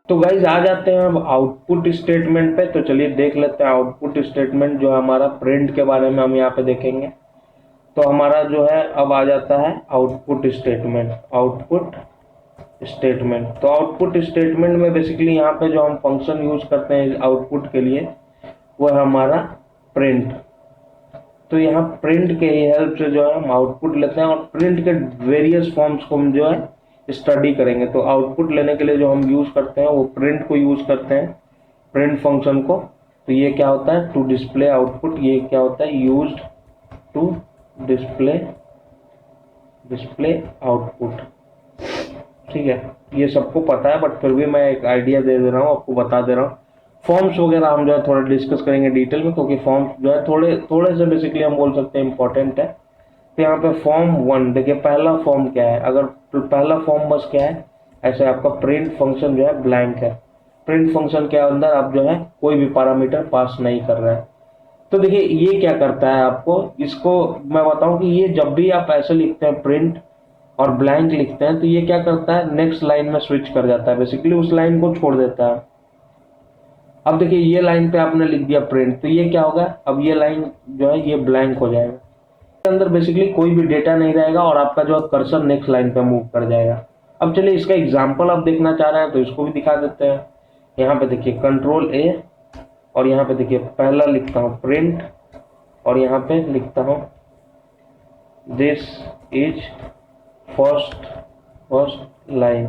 तो गाइज आ जाते हैं अब आउटपुट स्टेटमेंट पे। तो चलिए देख लेते हैं आउटपुट स्टेटमेंट जो है हमारा प्रिंट के बारे में हम यहाँ पे देखेंगे। तो हमारा जो है अब आ जाता है आउटपुट स्टेटमेंट। आउटपुट स्टेटमेंट, तो आउटपुट स्टेटमेंट में बेसिकली यहाँ पे जो हम फंक्शन यूज करते हैं आउटपुट के लिए वो है हमारा प्रिंट। तो यहाँ प्रिंट के हेल्प से जो है हम आउटपुट लेते हैं और प्रिंट के वेरियस फॉर्म्स को हम जो है स्टडी करेंगे। तो आउटपुट लेने के लिए जो हम यूज करते हैं वो प्रिंट को यूज करते हैं, प्रिंट फंक्शन को। तो ये क्या होता है, टू डिस्प्ले आउटपुट। ये क्या होता है, यूज्ड टू डिस्प्ले आउटपुट। ठीक है, ये सबको पता है बट फिर भी मैं एक आइडिया दे रहा हूँ, आपको बता दे रहा हूँ। फॉर्म्स वगैरह हम जो है थोड़ा डिस्कस करेंगे डिटेल में, क्योंकि फॉर्म्स जो है थोड़े थोड़े से बेसिकली हम बोल सकते हैं इंपॉर्टेंट है। तो यहाँ पे फॉर्म 1 देखिए, पहला फॉर्म क्या है, अगर पहला फॉर्म बस क्या है, ऐसे आपका प्रिंट फंक्शन जो है ब्लैंक है। प्रिंट फंक्शन के अंदर आप जो है कोई भी पैरामीटर पास नहीं कर रहे हैं। तो देखिए ये क्या करता है, आपको इसको मैं बताऊं कि ये जब भी आप ऐसे लिखते हैं प्रिंट और ब्लैंक लिखते हैं तो ये क्या करता है, नेक्स्ट लाइन में स्विच कर जाता है, बेसिकली उस लाइन को छोड़ देता है। अब देखिए ये लाइन पे आपने लिख दिया प्रिंट, तो ये क्या होगा, अब ये लाइन जो है ये ब्लैंक हो जाएगा, इसके अंदर बेसिकली कोई भी डेटा नहीं रहेगा और आपका जो है कर्सर नेक्स्ट लाइन पे मूव कर जाएगा। अब चलिए इसका एग्जाम्पल आप देखना चाह रहे हैं तो इसको भी दिखा देते हैं। यहाँ पे देखिए कंट्रोल ए और यहाँ पे देखिए पहला लिखता हूँ प्रिंट और यहाँ पे लिखता हूँ दिस इज फर्स्ट लाइन।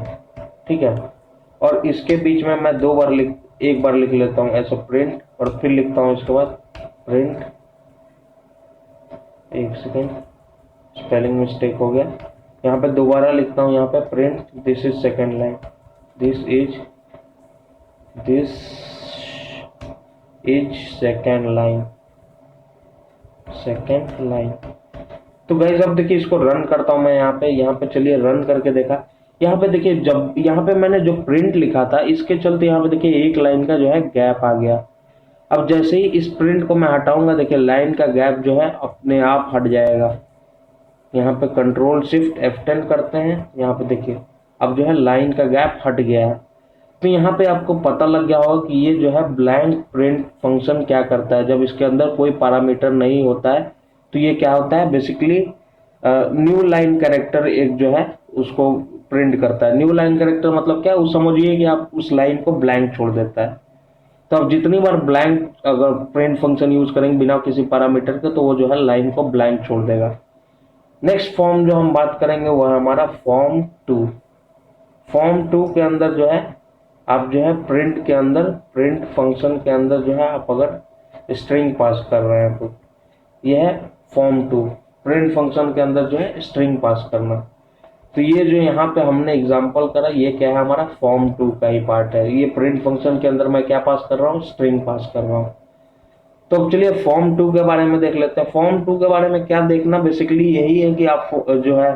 ठीक है, और इसके बीच में मैं एक बार लिख लेता हूँ ऐसा प्रिंट और फिर लिखता हूँ इसके बाद प्रिंट। एक सेकेंड, स्पेलिंग मिस्टेक हो गया, यहाँ पे दोबारा लिखता हूँ, यहाँ पे print this is second line, this is second line. तो गाइस अब देखिए इसको रन करता हूं मैं यहाँ पे चलिए रन करके देखा। यहाँ पे देखिए जब यहाँ पे मैंने जो प्रिंट लिखा था इसके चलते यहाँ पे देखिए एक लाइन का जो है गैप आ गया। अब जैसे ही इस प्रिंट को मैं हटाऊंगा देखिए लाइन का गैप जो है अपने आप हट जाएगा। यहाँ पे कंट्रोल शिफ्ट F10 करते हैं, यहाँ पे देखिए अब जो है लाइन का गैप हट गया है। तो यहाँ पे आपको पता लग गया होगा कि ये जो है ब्लैंक प्रिंट फंक्शन क्या करता है, जब इसके अंदर कोई पैरामीटर नहीं होता है तो ये क्या होता है, बेसिकली न्यू लाइन कैरेक्टर एक जो है उसको प्रिंट करता है। न्यू लाइन कैरेक्टर मतलब क्या है, वो समझिए कि आप उस लाइन को ब्लैंक छोड़ देता है। तो अब जितनी बार ब्लैंक अगर प्रिंट फंक्शन यूज करेंगे बिना किसी पैरामीटर के तो वो जो है लाइन को ब्लैंक छोड़ देगा। नेक्स्ट फॉर्म जो हम बात करेंगे वो है हमारा फॉर्म 2। फॉर्म 2 के अंदर जो है आप जो है प्रिंट के अंदर, प्रिंट फंक्शन के अंदर जो है आप अगर स्ट्रिंग पास कर रहे हैं तो यह है फॉर्म 2, प्रिंट फंक्शन के अंदर जो है स्ट्रिंग पास करना। तो ये जो यहाँ पे हमने एग्जांपल करा ये क्या है, हमारा फॉर्म 2 का ही पार्ट है। ये प्रिंट फंक्शन के अंदर मैं क्या पास कर रहा हूँ, स्ट्रिंग पास कर रहा हूँ। तो अब चलिए फॉर्म 2 के बारे में देख लेते हैं। फॉर्म 2 के बारे में क्या देखना, बेसिकली यही है कि आप जो है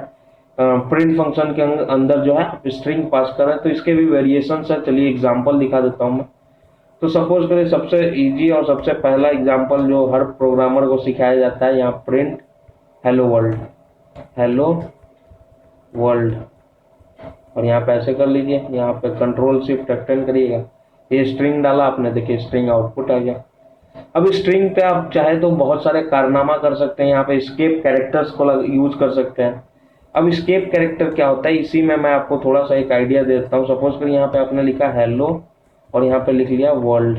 प्रिंट फंक्शन के अंदर जो है आप स्ट्रिंग पास कर रहे हैं। तो इसके भी वेरिएशन है, चलिए एग्जांपल दिखा देता हूँ मैं। तो सपोज करें सबसे इजी और सबसे पहला एग्जांपल जो हर प्रोग्रामर को सिखाया जाता है, यहाँ प्रिंट हेलो वर्ल्ड और यहाँ पे ऐसे कर लीजिए, यहाँ पे कंट्रोल शिफ्ट F10 करिएगा, ये स्ट्रिंग डाला आपने, देखिए स्ट्रिंग आउटपुट आ गया। अब स्ट्रिंग पे आप चाहे तो बहुत सारे कारनामा कर सकते हैं, यहाँ पे स्केप कैरेक्टर्स को यूज कर सकते हैं। अब स्केप कैरेक्टर क्या होता है, इसी में मैं आपको थोड़ा सा एक आइडिया देता हूँ। सपोज करिए यहाँ पे आपने लिखा हेलो और यहाँ पे लिख लिया वर्ल्ड।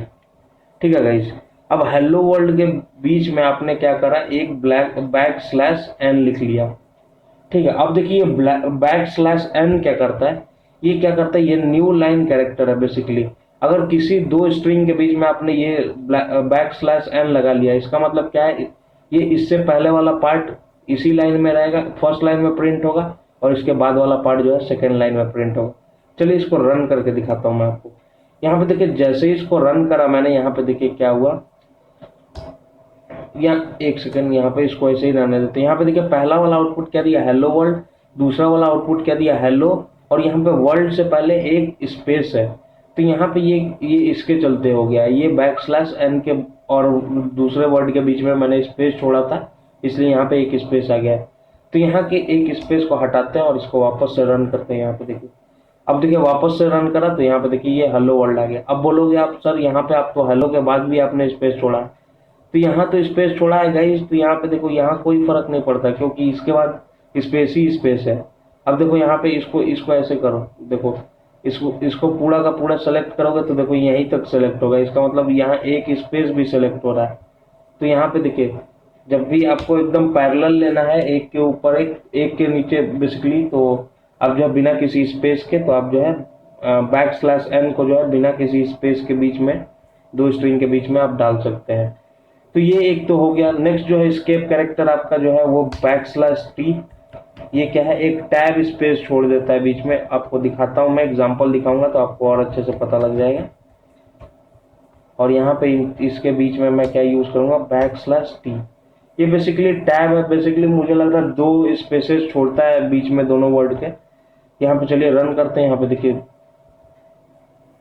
ठीक है गाइस, अब हेलो वर्ल्ड के बीच में आपने क्या करा, एक बैक/n लिख लिया। ठीक है, अब देखिए बैक/n क्या करता है, ये न्यू लाइन कैरेक्टर है बेसिकली। अगर किसी दो स्ट्रिंग के बीच में आपने ये बैक/n लगा लिया, इसका मतलब क्या है, ये इससे पहले वाला पार्ट इसी लाइन में रहेगा, फर्स्ट लाइन में प्रिंट होगा और इसके बाद वाला पार्ट जो है सेकेंड लाइन में प्रिंट होगा। चलिए इसको रन करके दिखाता हूँ मैं आपको। यहाँ पे देखिए जैसे ही इसको रन करा मैंने, यहाँ पे देखिए क्या हुआ, या एक सेकंड यहाँ पे इसको ऐसे ही रहने देते हैं। यहाँ पे देखिए पहला वाला आउटपुट क्या दिया, हेलो वर्ल्ड, दूसरा वाला आउटपुट क्या दिया, हेलो, और यहाँ पे वर्ल्ड से पहले एक स्पेस है। तो यहाँ पे ये इसके चलते हो गया, ये बैक/n के और दूसरे वर्ड के बीच में मैंने स्पेस छोड़ा था, इसलिए यहाँ पे एक स्पेस आ गया है। तो यहाँ के एक स्पेस को हटाते हैं और इसको वापस से रन करते हैं। यहाँ पे देखिए अब देखिए वापस से रन करा तो यहाँ पे देखिए ये हेलो वर्ल्ड आ गया। अब बोलोगे आप सर यहाँ पे आप तो हेलो के बाद भी आपने स्पेस छोड़ा, तो यहाँ तो स्पेस छोड़ा है गाइस, तो यहाँ पे देखो यहाँ कोई फर्क नहीं पड़ता क्योंकि इसके बाद स्पेस ही स्पेस है। अब देखो यहाँ पे इसको इसको ऐसे करो, देखो इसको इसको पूरा का पूरा सेलेक्ट करोगे तो देखो यहीं तक सेलेक्ट होगा, इसका मतलब यहाँ एक स्पेस भी सेलेक्ट हो रहा है। तो यहाँ पे देखिए जब भी आपको एकदम पैरेलल लेना है, एक के ऊपर एक के नीचे बेसिकली, तो आप जो है बिना किसी स्पेस के, तो आप जो है \n को जो है बिना किसी स्पेस के बीच में, दो स्ट्रिंग के बीच में आप डाल सकते हैं। तो ये एक तो हो गया। नेक्स्ट जो है एस्केप कैरेक्टर आपका जो है वो \t, ये क्या है, एक टैब स्पेस छोड़ देता है बीच में। आपको दिखाता हूँ, मैं एग्जांपल दिखाऊंगा तो आपको और अच्छे से पता लग जाएगा। और यहाँ पे इसके बीच में मैं क्या यूज करूंगा, \t। ये बेसिकली टैब है, बेसिकली मुझे लग रहा है दो स्पेसेस छोड़ता है बीच में दोनों वर्ड के। यहाँ पे चलिए रन करते हैं, यहाँ पे देखिए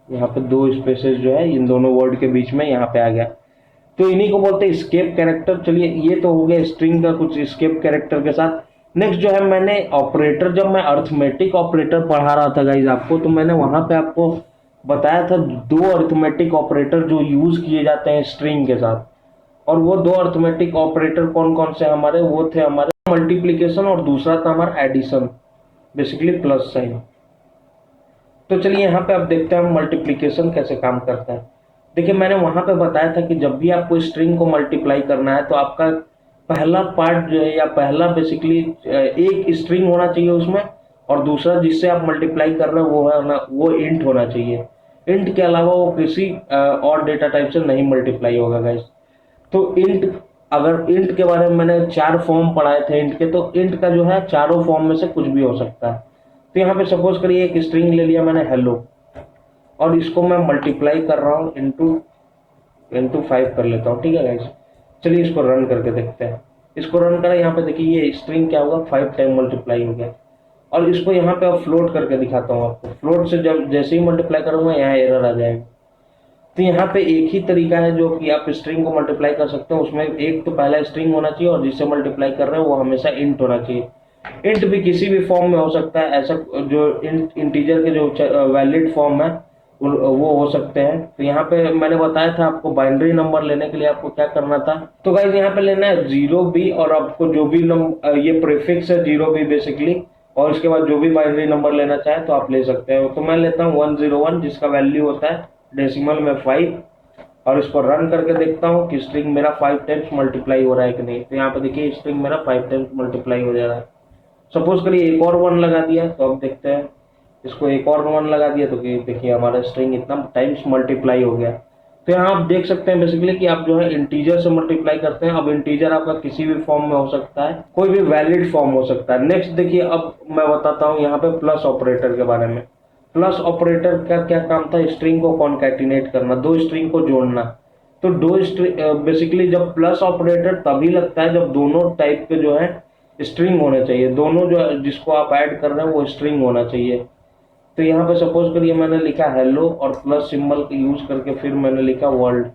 यहाँ पे दो स्पेसेस जो है इन दोनों वर्ड के बीच में यहाँ पे आ गया। तो इन्हीं को बोलते हैं स्केप कैरेक्टर। चलिए ये तो हो गया स्ट्रिंग का कुछ स्केप कैरेक्टर के साथ। नेक्स्ट जो है मैंने ऑपरेटर, जब मैं अर्थमेटिक ऑपरेटर पढ़ा रहा था गाइज आपको, तो मैंने वहां पे आपको बताया था दो अर्थमेटिक ऑपरेटर जो यूज किए जाते हैं स्ट्रिंग के साथ। और वो दो अर्थमेटिक ऑपरेटर कौन कौन से हमारे, वो थे हमारे मल्टीप्लीकेशन और दूसरा था हमारा एडिशन, बेसिकली प्लस साइन। तो चलिए यहाँ पे आप देखते हैं मल्टीप्लीकेशन कैसे काम करता है। देखिए मैंने वहां पे बताया था कि जब भी आपको स्ट्रिंग को मल्टीप्लाई करना है तो आपका पहला पार्ट जो है, या पहला बेसिकली एक स्ट्रिंग होना चाहिए उसमें, और दूसरा जिससे आप मल्टीप्लाई कर रहे हो वो है ना, वो इंट होना चाहिए। इंट के अलावा वो किसी और डेटा टाइप से नहीं मल्टीप्लाई होगा गाइस। तो इंट, अगर इंट के बारे में मैंने 4 फॉर्म पढ़ाए थे इंट के, तो इंट का जो है चारों फॉर्म में से कुछ भी हो सकता है। तो यहाँ पे सपोज करिए एक स्ट्रिंग ले लिया मैंने हेलो, और इसको मैं मल्टीप्लाई कर रहा हूँ इंटू 5 कर लेता हूँ, ठीक है गाइस। चलिए इसको रन करके देखते हैं। इसको रन करें, यहाँ पे देखिए ये स्ट्रिंग क्या होगा, 5 टाइम मल्टीप्लाई हो गया। और इसको यहाँ पे फ्लोट करके दिखाता हूँ आपको। फ्लोट से जब जैसे ही मल्टीप्लाई करूंगा यहाँ एरर आ जाएगा। तो यहाँ पे एक ही तरीका है जो कि आप स्ट्रिंग को मल्टीप्लाई कर सकते हैं। उसमें एक तो पहला स्ट्रिंग होना चाहिए और जिससे मल्टीप्लाई कर रहे हैं वो हमेशा इंट होना चाहिए। इंट भी किसी भी फॉर्म में हो सकता है, ऐसा जो इंटीजर के जो वैलिड फॉर्म है वो हो सकते हैं। तो यहाँ पे मैंने बताया था आपको बाइनरी नंबर लेने के लिए आपको क्या करना था। तो गाइस यहाँ पे लेना है 0b, और आपको जो भी ये प्रीफिक्स है 0b बेसिकली, और इसके बाद जो भी बाइनरी नंबर लेना चाहे तो आप ले सकते हैं। तो मैं लेता हूँ 101, जिसका वैल्यू होता है डेसिमल में 5, और इसको रन करके देखता हूँ कि स्ट्रिंग मेरा 5 टाइम्स मल्टीप्लाई हो रहा है कि नहीं। तो यहाँ पे देखिए स्ट्रिंग मेरा 5 टाइम्स मल्टीप्लाई हो जा रहा है। सपोज करिए एक और 1 लगा दिया, तो अब देखते हैं इसको एक और 1 लगा दिया तो देखिए हमारा स्ट्रिंग इतना टाइम्स मल्टीप्लाई हो गया। तो यहाँ आप देख सकते हैं बेसिकली कि आप जो है इंटीजर से मल्टीप्लाई करते हैं। अब इंटीजर आपका किसी भी फॉर्म में हो सकता है, कोई भी वैलिड फॉर्म हो सकता है। नेक्स्ट देखिए अब मैं बताता हूँ यहाँ पे प्लस ऑपरेटर के बारे में। प्लस ऑपरेटर का क्या काम था, स्ट्रिंग को कॉन्कैटिनेट करना, दो स्ट्रिंग को जोड़ना। तो दो स्ट्रिंग बेसिकली जब प्लस ऑपरेटर तभी लगता है जब दोनों टाइप के जो है स्ट्रिंग होने चाहिए, दोनों जो जिसको आप ऐड कर रहे हैं वो स्ट्रिंग होना चाहिए। तो यहाँ पे सपोज करिए मैंने लिखा हेलो और प्लस सिंबल का यूज करके फिर मैंने लिखा वर्ल्ड,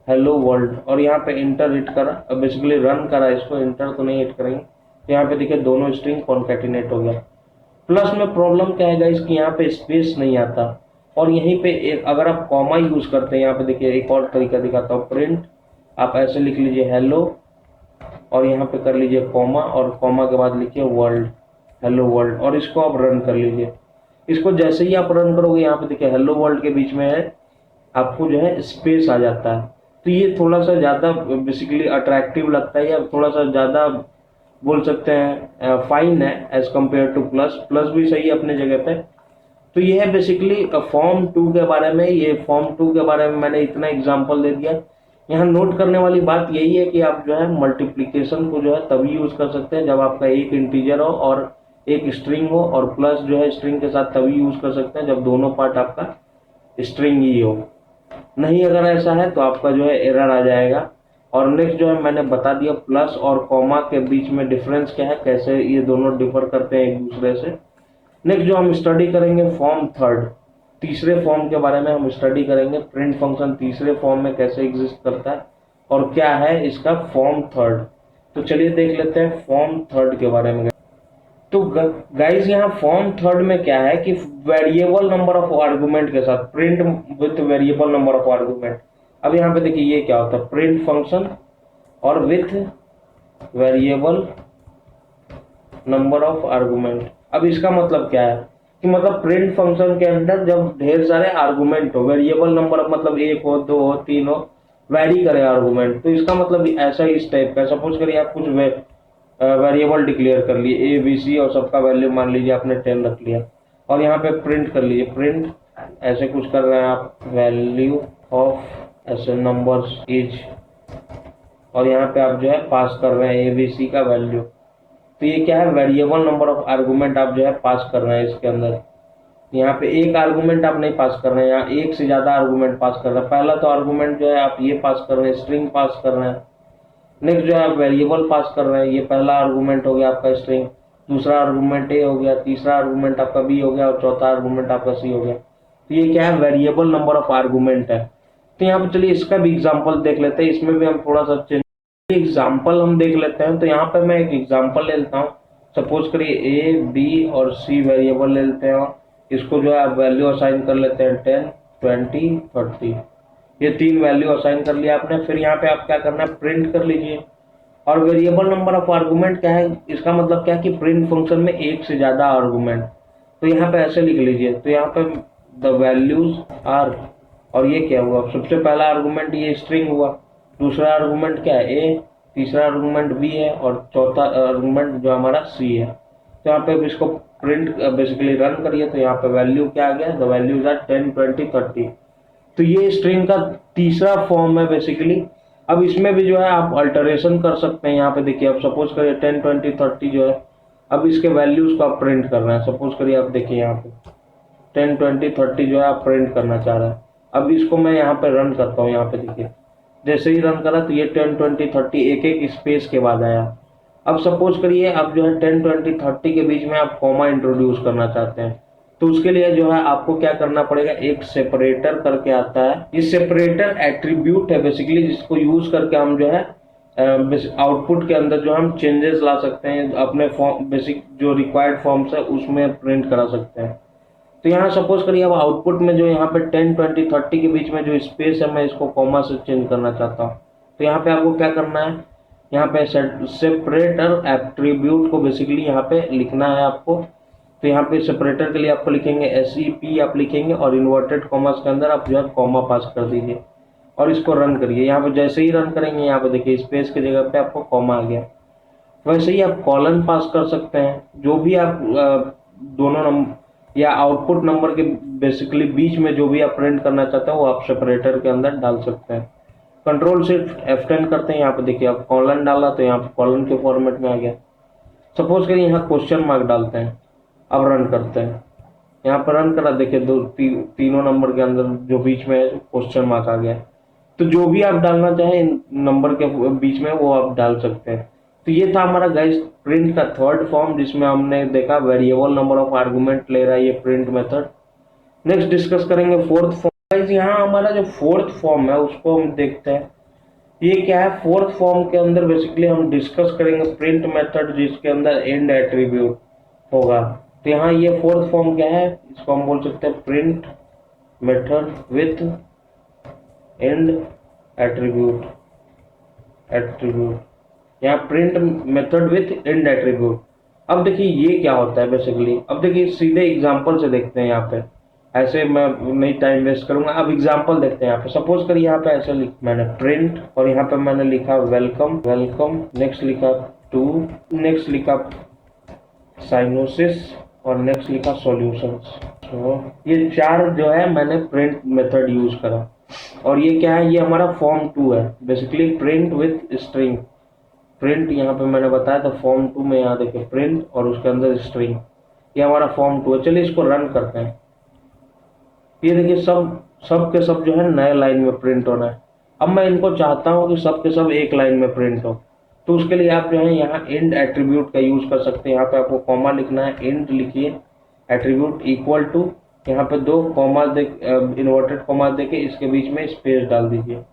हेलो वर्ल्ड, और यहाँ पे इंटर हिट करा, बेसिकली रन करा इसको, इंटर तो नहीं हिट करेंगे। तो यहाँ पे देखिए दोनों स्ट्रिंग कॉन्कैटिनेट हो गया। प्लस में प्रॉब्लम क्या है इसकी, यहाँ पे स्पेस नहीं आता, और यहीं पे एक अगर आप कॉमा यूज करते हैं, यहाँ पे देखिए एक और तरीका दिखाता हूँ, प्रिंट आप ऐसे लिख लीजिए हेलो, और यहाँ पे कर लीजिए कॉमा, और कॉमा के बाद लिखिए वर्ल्ड, हेलो वर्ल्ड, और इसको आप रन कर लीजिए। इसको जैसे ही आप रन करोगे यहाँ पे देखिए हेलो वर्ल्ड के बीच में है आपको जो है स्पेस आ जाता है। तो ये थोड़ा सा ज्यादा बेसिकली अट्रैक्टिव लगता है, या थोड़ा सा ज्यादा बोल सकते हैं फाइन है as compare to plus. Plus भी सही है अपने जगह पे। तो ये है बेसिकली फॉर्म 2 के बारे में। ये फॉर्म 2 के बारे में मैंने इतना एग्जांपल दे दिया। यहाँ नोट करने वाली बात यही है कि आप जो है मल्टीप्लिकेशन को जो है तभी यूज कर सकते हैं जब आपका एक इंटीजर हो और एक स्ट्रिंग हो, और प्लस जो है स्ट्रिंग के साथ तभी यूज कर सकते हैं जब दोनों पार्ट आपका स्ट्रिंग ही हो। नहीं अगर ऐसा है तो आपका जो है एरर आ जाएगा। और नेक्स्ट जो है मैंने बता दिया प्लस और कॉमा के बीच में डिफरेंस क्या है, कैसे ये दोनों डिफर करते हैं एक दूसरे से। नेक्स्ट जो हम स्टडी करेंगे फॉर्म 3, तीसरे फॉर्म के बारे में हम स्टडी करेंगे। प्रिंट फंक्शन तीसरे फॉर्म में कैसे एग्जिस्ट करता है और क्या है इसका फॉर्म 3। तो चलिए देख लेते हैं फॉर्म 3 के बारे में। तो गाइस यहाँ फॉर्म थर्ड में क्या है कि वेरिएबल नंबर ऑफ आर्गुमेंट के साथ print with variable number of argument. अब यहाँ पे देखिए ये क्या होता है, प्रिंट फंक्शन और with variable number of argument. अब इसका मतलब क्या है कि मतलब प्रिंट फंक्शन के अंदर जब ढेर सारे आर्गुमेंट हो, वेरिएबल नंबर मतलब एक हो, दो हो, तीन हो, वैरी करे आर्गुमेंट, तो इसका मतलब ऐसा ही इस टाइप का। सपोज करिए आप कुछ वेरिएबल डिक्लेयर कर लिए ए बी सी और सबका वैल्यू मान लीजिए आपने 10 रख लिया और यहाँ पे प्रिंट कर लीजिए, प्रिंट ऐसे कुछ कर रहे हैं आप, वैल्यू ऑफ ऐसे नंबर्स इज, और यहाँ पे आप जो है पास कर रहे हैं ए बी सी का वैल्यू। तो ये क्या है, वेरिएबल नंबर ऑफ आर्गुमेंट आप जो है पास कर रहे हैं इसके अंदर। यहाँ पे एक आर्गुमेंट आप नहीं पास कर रहे हैं, यहाँ एक से ज्यादा आर्गुमेंट पास कर रहे हैं। पहला तो आर्गुमेंट जो है आप ये पास कर रहे हैं, स्ट्रिंग पास कर रहे हैं। नेक्स्ट जो है आप वेरिएबल पास कर रहे हैं, ये पहला आर्गुमेंट हो गया आपका स्ट्रिंग, दूसरा आर्गुमेंट ए हो गया, तीसरा आर्गुमेंट आपका बी हो गया और चौथा आर्गुमेंट आपका सी हो गया। तो ये क्या है, वेरिएबल नंबर ऑफ आर्गुमेंट है। तो यहाँ पे चलिए इसका भी एग्जाम्पल देख लेते हैं, इसमें भी हम थोड़ा सा चेंज एग्जाम्पल हम देख लेते हैं। तो यहाँ पे मैं एक एग्जाम्पल ले लेता हूँ। सपोज करिए ए बी और सी वेरिएबल ले लेते हैं और इसको जो है आप वैल्यू असाइन कर लेते हैं 10 20 30। ये तीन वैल्यू असाइन कर लिया आपने। फिर यहाँ पे आप क्या करना है, प्रिंट कर लीजिए। और वेरिएबल नंबर ऑफ आर्गुमेंट क्या है, इसका मतलब क्या है कि प्रिंट फंक्शन में एक से ज्यादा आर्गुमेंट। तो यहाँ पे ऐसे लिख लीजिए, तो यहाँ पे द वैल्यूज आर, और ये क्या हुआ, सबसे पहला आर्गुमेंट ये स्ट्रिंग हुआ, दूसरा आर्गुमेंट क्या है ए, तीसरा आर्गुमेंट बी है और चौथा आर्गुमेंट जो हमारा सी है। तो यहाँ पे इसको प्रिंट बेसिकली रन करिए, तो यहाँ पे वैल्यू क्या आ गया, द वैल्यूज आर 10 20 30। तो ये स्ट्रिंग का तीसरा फॉर्म है बेसिकली। अब इसमें भी जो है आप अल्टरेशन कर सकते हैं। यहाँ पे देखिए, अब सपोज करिए 10 20 30 जो है, अब इसके वैल्यूज को आप प्रिंट कर रहे हैं। सपोज करिए आप देखिए यहाँ पे 10 20 30 जो है आप प्रिंट करना चाह रहे हैं। अब इसको मैं यहाँ पे रन करता हूँ, यहाँ पे देखिए जैसे ही रन करा तो ये 10 20 30 एक एक स्पेस के बाद आया। अब सपोज करिए अब जो है 10 20 30 के बीच में आप कॉमा इंट्रोड्यूस करना चाहते हैं, तो उसके लिए जो है आपको क्या करना पड़ेगा, एक सेपरेटर करके आता है। ये सेपरेटर एट्रीब्यूट है बेसिकली, जिसको यूज करके हम जो है आउटपुट के अंदर जो हम चेंजेस ला सकते हैं, अपने फॉर्म बेसिक जो रिक्वायर्ड फॉर्म्स है उसमें प्रिंट करा सकते हैं। तो यहाँ सपोज करिए अब आउटपुट में जो यहाँ पे 10 20 30 के बीच में जो स्पेस है, मैं इसको कॉमा से चेंज करना चाहता हूँ। तो यहाँ पे आपको क्या करना है, यहाँ पे सेपरेटर एट्रीब्यूट को बेसिकली यहाँ पे लिखना है आपको। तो यहाँ पे सेपरेटर के लिए आपको लिखेंगे SEP आप लिखेंगे और इन्वर्टेड कॉमर्स के अंदर आप जो है कॉमा पास कर दीजिए और इसको रन करिए। यहाँ पे जैसे ही रन करेंगे, यहाँ पे देखिए स्पेस की जगह पे आपको कॉमा आ गया। वैसे ही आप कॉलन पास कर सकते हैं, जो भी आप दोनों नंबर या आउटपुट नंबर के बेसिकली बीच में जो भी आप प्रिंट करना चाहते हैं वो आप सेपरेटर के अंदर डाल सकते हैं। कंट्रोल शिफ्ट F10 करते हैं, यहाँ पे देखिए आप कॉलन डाला तो यहाँ पे कॉलन के फॉर्मेट में आ गया। सपोज करिए यहाँ क्वेश्चन मार्क डालते हैं, अब रन करते हैं। यहाँ पर रन करा, देखिए तीनों नंबर के अंदर जो बीच में क्वेश्चन मार्क आ गया। तो जो भी आप डालना चाहें नंबर के बीच में वो आप डाल सकते हैं। तो ये था हमारा गाइस प्रिंट का थर्ड फॉर्म, जिसमें हमने देखा वेरिएबल नंबर ऑफ आर्गुमेंट ले रहा है ये प्रिंट मेथड। नेक्स्ट डिस्कस करेंगे फोर्थ फॉर्म। गाइस यहाँ हमारा जो फोर्थ फॉर्म है उसको हम देखते हैं, ये क्या है। फोर्थ फॉर्म के अंदर बेसिकली हम डिस्कस करेंगे प्रिंट मेथड, जिसके अंदर एंड एट्रीब्यूट होगा। तो यहाँ ये फोर्थ फॉर्म क्या है, इसको हम बोल सकते हैं print method with and attribute. यहाँ print method with and attribute. अब देखिए ये क्या होता है बेसिकली, अब देखिए सीधे एग्जांपल से देखते हैं। यहाँ पे ऐसे मैं नहीं टाइम वेस्ट करूंगा, अब एग्जांपल देखते हैं। यहाँ पे सपोज करिए यहाँ पे ऐसे मैंने प्रिंट और यहाँ पे मैंने लिखा वेलकम, नेक्स्ट लिखा टू, नेक्स्ट लिखा साइनोसिस और नेक्स्ट लिखा सॉल्यूशंस। तो ये चार जो है मैंने प्रिंट मेथड यूज करा। और ये क्या है, ये हमारा फॉर्म 2 है basically, print with string. Print यहाँ पे मैंने बताया था फॉर्म 2 में, यहाँ देखिए प्रिंट और उसके अंदर स्ट्रिंग, ये हमारा फॉर्म 2 है। चलिए इसको रन करते हैं। ये देखिए सब के सब जो है नए लाइन में प्रिंट होना है। अब मैं इनको चाहता हूँ कि सब के सब एक लाइन में प्रिंट हो, तो उसके लिए आप जो है यहाँ एंड एट्रीब्यूट का यूज कर सकते हैं। यहाँ पे आपको कॉमा लिखना है, एंड लिखिए एट्रीब्यूट इक्वल टू, यहाँ पे 2 कॉमा दे इन्वर्टेड कॉमा देके इसके बीच में स्पेस डाल दीजिए।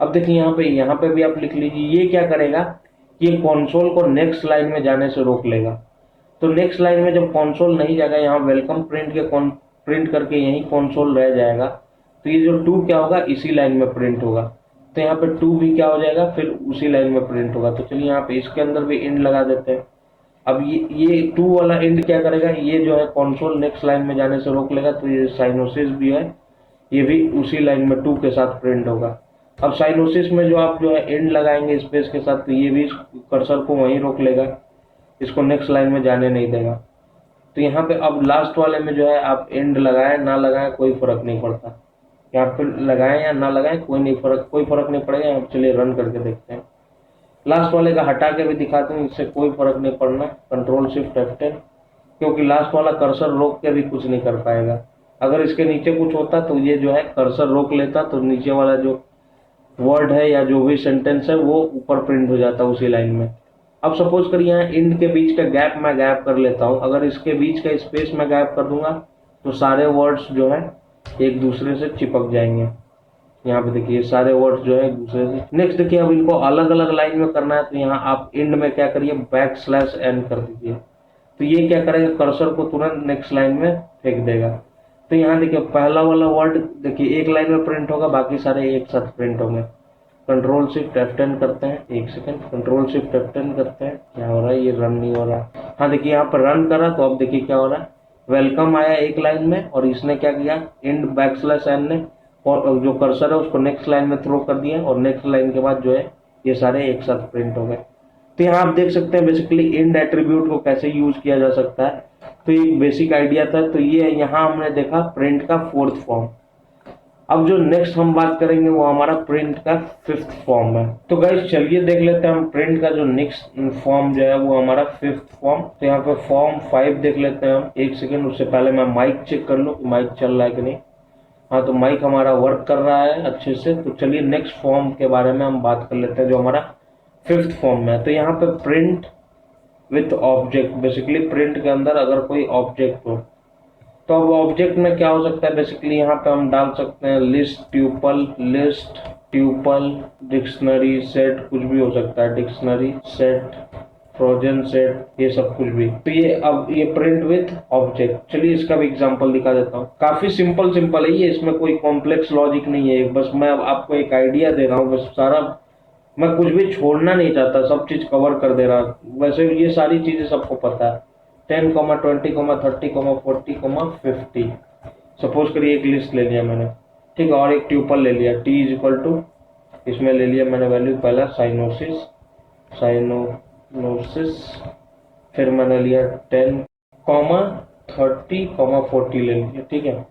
अब देखिए यहाँ पे भी आप लिख लीजिए। ये क्या करेगा, ये कंसोल को नेक्स्ट लाइन में जाने से रोक लेगा। तो नेक्स्ट लाइन में जब कंसोल नहीं जाएगा, यहाँ वेलकम प्रिंट के प्रिंट करके यही कंसोल रह जाएगा, तो ये जो 2 क्या होगा इसी लाइन में प्रिंट होगा। तो यहाँ पे 2 भी क्या हो जाएगा, फिर उसी लाइन में प्रिंट होगा। तो चलिए यहाँ पे इसके अंदर भी इंड लगा देते हैं। अब ये 2 वाला इंड क्या करेगा, ये जो है कंसोल नेक्स्ट लाइन में जाने से रोक लेगा। तो ये साइनोसिस भी है, ये भी उसी लाइन में 2 के साथ प्रिंट होगा। अब साइनोसिस में जो आप जो है एंड लगाएंगे स्पेस के साथ, तो ये भी कर्सर को वहीं रोक लेगा, इसको नेक्स्ट लाइन में जाने नहीं देगा। तो यहाँ पे अब लास्ट वाले में जो है आप एंड लगाएं ना लगाएं कोई फर्क नहीं पड़ता, यहाँ पे लगाएं या ना लगाएं कोई फर्क नहीं पड़ेगा। यहाँ चलिए रन करके देखते हैं। लास्ट वाले का हटा के भी दिखाते हैं, इससे कोई फर्क नहीं पड़ना। कंट्रोल शिफ्ट F10, क्योंकि लास्ट वाला कर्सर रोक के भी कुछ नहीं कर पाएगा। अगर इसके नीचे कुछ होता तो ये जो है कर्सर रोक लेता, तो नीचे वाला जो वर्ड है या जो भी सेंटेंस है वो ऊपर प्रिंट हो जाता उसी लाइन में। अब सपोज करिए यहाँ इंड के बीच का गैप मैं गायब कर लेता हूँ। अगर इसके बीच का स्पेस मैं गायब कर दूंगा तो सारे वर्ड्स जो है एक दूसरे से चिपक जाएंगे। यहाँ पे देखिए सारे वर्ड्स जो है एक दूसरे से। नेक्स्ट देखिए अब इनको अलग अलग लाइन में करना है, तो यहाँ आप इंड में क्या करिए \n कर दीजिए। तो ये क्या करेगा, कर्सर को तुरंत नेक्स्ट लाइन में फेंक देगा। तो यहाँ देखिए पहला वाला वर्ड देखिए एक लाइन में प्रिंट होगा, बाकी सारे एक साथ प्रिंट होंगे। कंट्रोल शिफ्ट F10 करते हैं, एक सेकंड, कंट्रोल शिफ्ट F10 करते हैं। क्या हो रहा है, ये रन नहीं हो रहा। हाँ देखिए यहाँ पर रन करा तो अब देखिए क्या हो रहा है, वेलकम आया एक लाइन में और इसने क्या किया, इंड \n ने और जो कर्सर है उसको नेक्स्ट लाइन में थ्रो कर दिया, और नेक्स्ट लाइन के बाद जो है ये सारे एक साथ प्रिंट हो गए। तो यहाँ आप देख सकते हैं बेसिकली इंड एट्रीब्यूट को कैसे यूज किया जा सकता है। तो ये बेसिक आइडिया था। तो ये यहाँ हमने देखा प्रिंट का 4th फॉर्म। अब जो नेक्स्ट हम बात करेंगे वो हमारा प्रिंट का 5th फॉर्म है। तो गाइस चलिए देख लेते हैं हम प्रिंट का जो नेक्स्ट फॉर्म जो है वो हमारा 5th फॉर्म। तो यहाँ पे फॉर्म 5 देख लेते हैं हम। एक सेकेंड, उससे पहले मैं माइक चेक कर लूँ कि माइक चल रहा है कि नहीं। हाँ तो माइक हमारा वर्क कर रहा है अच्छे से। तो चलिए नेक्स्ट फॉर्म के बारे में हम बात कर लेते हैं जो हमारा 5th फॉर्म में है। तो यहाँ पे print with object, basically print के अंदर अगर कोई ऑब्जेक्ट हो, तो अब ऑब्जेक्ट में क्या हो सकता है, बेसिकली यहाँ पे हम डाल सकते हैं लिस्ट ट्यूपल, डिक्शनरी, सेट, कुछ भी हो सकता है, डिक्शनरी, सेट, फ्रोजन सेट, ये सब कुछ भी। तो ये अब ये प्रिंट विथ ऑब्जेक्ट। चलिए इसका भी एग्जांपल दिखा देता हूँ। काफी सिंपल है ये, इसमें कोई कॉम्प्लेक्स लॉजिक नहीं है, बस मैं आपको एक आइडिया दे रहा हूँ। बस सारा मैं कुछ भी छोड़ना नहीं चाहता, सब चीज कवर कर दे रहा। वैसे ये सारी चीजें सबको पता है। 10, 20, 30, 40, 50। सपोज करिए एक लिस्ट ले लिया मैंने, ठीक है, और एक ट्यूपल ले लिया t इक्वल टू, इसमें ले लिया मैंने वैल्यू पहला साइनोसिस, फिर मैंने लिया 10, 30, 40 ले लिया, ठीक है।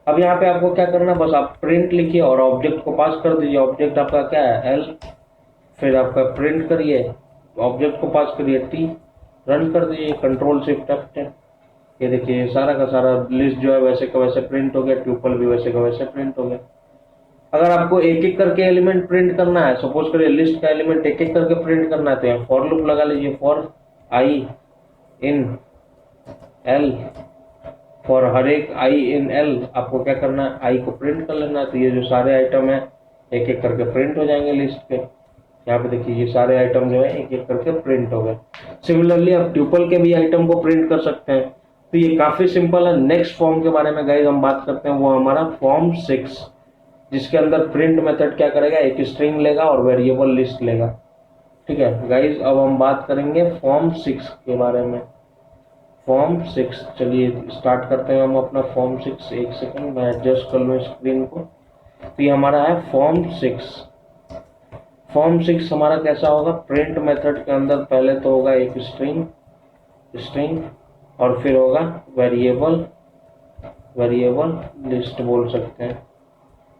अब यहाँ पे आपको क्या करना है, बस आप प्रिंट लिखिए और ऑब्जेक्ट को पास कर दीजिए। ऑब्जेक्ट आपका क्या है, l, फिर आपका प्रिंट करिए, ऑब्जेक्ट को पास करिए t, रन कर दीजिए, कंट्रोल शिफ्ट F10। ये देखिए सारा का सारा लिस्ट जो है वैसे का वैसे प्रिंट हो गया, ट्यूपल भी वैसे का वैसे प्रिंट हो गया। अगर आपको एक एक करके एलिमेंट प्रिंट करना है, सपोज करिए लिस्ट का एलिमेंट एक एक करके प्रिंट करना है, तो यहाँ फॉर लूप लगा लीजिए, for i in l, for her एक i in l आपको क्या करना है, i को प्रिंट कर लेना है। तो ये जो सारे आइटम है एक एक करके प्रिंट हो जाएंगे लिस्ट के। यहाँ पे देखिए ये सारे आइटम जो है एक एक करके प्रिंट हो गए। सिमिलरली आप ट्यूपल के भी आइटम को प्रिंट कर सकते हैं। तो ये काफी सिंपल है। नेक्स्ट फॉर्म के बारे में गाइस हम बात करते हैं, वो हमारा फॉर्म 6, जिसके अंदर प्रिंट मेथड क्या करेगा, एक स्ट्रिंग लेगा और वेरिएबल लिस्ट लेगा, ठीक है गाइस। अब हम बात करेंगे फॉर्म 6 के बारे में। फॉर्म 6, चलिए स्टार्ट करते हैं हम अपना फॉर्म 6। एक सेकंड मैं एडजस्ट कर लूँ स्क्रीन को। तो ये हमारा है फॉर्म 6। फॉर्म 6 हमारा कैसा होगा, प्रिंट मेथड के अंदर पहले तो होगा एक स्ट्रिंग और फिर होगा वेरिएबल लिस्ट बोल सकते हैं।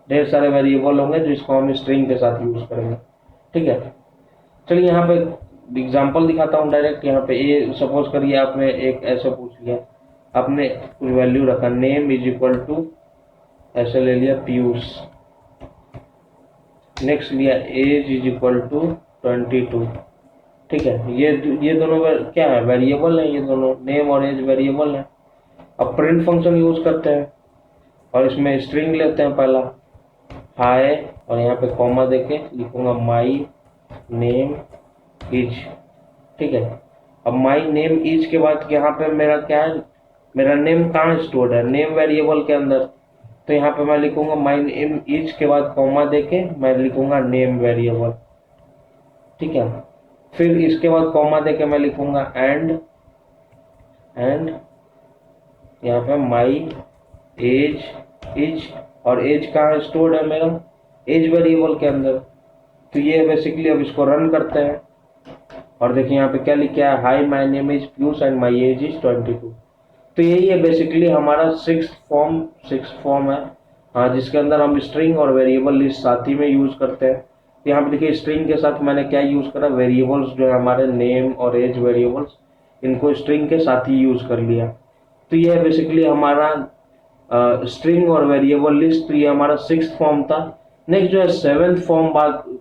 ढेर सारे वेरिएबल होंगे जिसको हम स्ट्रिंग के साथ यूज करेंगे, ठीक है। चलिए यहाँ पे एग्जांपल दिखाता हूँ डायरेक्ट। यहाँ पे ये सपोज करिए आपने एक ऐसे पूछ लिया, आपने कुछ वैल्यू रखा, नेम इज इक्वल टू ऐसे ले लिया पीयूष, नेक्स्ट लिया एज इज इक्वल टू 22, ठीक है। ये दोनों क्या है, वेरिएबल है, ये दोनों नेम और एज वेरिएबल है। अब प्रिंट फंक्शन यूज करते हैं और इसमें स्ट्रिंग लेते हैं पहला हाय, और यहाँ पे कॉमा देके लिखूंगा माई नेम इज, ठीक है। अब माई नेम इज के बाद यहाँ पे मेरा क्या है, मेरा नेम कहाँ स्टोर्ड है, नेम वेरिएबल के अंदर। तो यहाँ पे मैं लिखूंगा माई नेम इज के बाद कॉमा देके मैं लिखूंगा नेम वेरिएबल, ठीक है। फिर इसके बाद कॉमा देके मैं लिखूंगा एंड यहाँ पे माई एज इज, और एज कहाँ स्टोर्ड है मेरा, एज वेरिएबल के अंदर। तो ये बेसिकली अब इसको रन करते हैं और देखिए यहाँ पे क्या लिखा है, high my name is Piyush and my age is 22। तो यही है बेसिकली हमारा सिक्स फॉर्म है, हाँ, जिसके अंदर हम स्ट्रिंग और वेरिएबल लिस्ट साथ ही में यूज करते हैं। तो यहाँ पे देखिए स्ट्रिंग के साथ मैंने क्या यूज करा, वेरिएबल्स जो है हमारे नेम और एज वेरिएबल्स, इनको स्ट्रिंग के साथ ही यूज कर लिया। तो ये बेसिकली हमारा स्ट्रिंग और वेरिएबल लिस्ट। तो ये हमारा सिक्स फॉर्म था। नेक्स्ट जो है सेवेंथ फॉर्म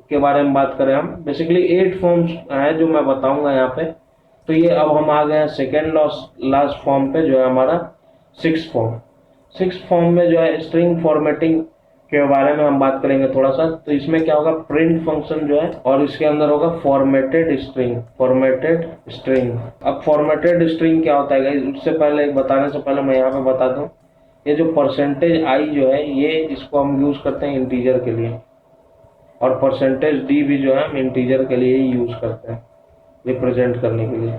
के बारे में बात करें हम, बेसिकली 8 फॉर्म्स हैं जो मैं बताऊंगा यहाँ पे। तो ये अब हम आ गए हैं सेकेंड लास्ट फॉर्म पे, जो है हमारा सिक्स फॉर्म में जो है स्ट्रिंग फॉर्मेटिंग के बारे में हम बात करेंगे थोड़ा सा। तो इसमें क्या होगा, प्रिंट फंक्शन जो है और इसके अंदर होगा फॉर्मेटेड स्ट्रिंग। अब फॉर्मेटेड स्ट्रिंग क्या होता है, उससे पहले बताने से पहले मैं यहाँ पे बता दूं, ये जो परसेंटेज आई जो है ये इसको हम यूज करते हैं इंटीजर के लिए, और परसेंटेज डी भी जो है हम इंटीजर के लिए ही यूज करते हैं रिप्रेजेंट करने के लिए।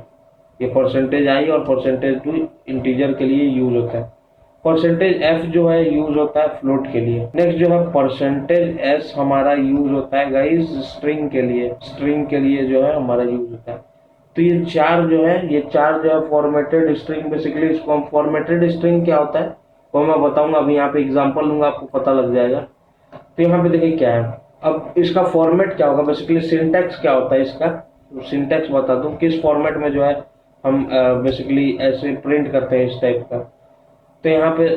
ये परसेंटेज आई और परसेंटेज डी इंटीजर के लिए यूज होता है। परसेंटेज एफ जो है यूज होता है फ्लोट के लिए। नेक्स्ट जो है परसेंटेज एस हमारा यूज होता है गाइस स्ट्रिंग के लिए जो है हमारा यूज होता है। तो ये चार जो है फॉर्मेटेड स्ट्रिंग, बेसिकली इसको हम फॉर्मेटेड स्ट्रिंग क्या होता है वो मैं बताऊंगा। अभी यहाँ पे एग्जांपल लूंगा, आपको पता लग जाएगा। तो यहाँ पे देखिए क्या है, अब इसका फॉर्मेट क्या होगा, बेसिकली सिंटैक्स क्या होता है इसका, सिंटैक्स बता दूं किस फॉर्मेट में जो है हम बेसिकली ऐसे प्रिंट करते हैं इस टाइप का। तो यहाँ पे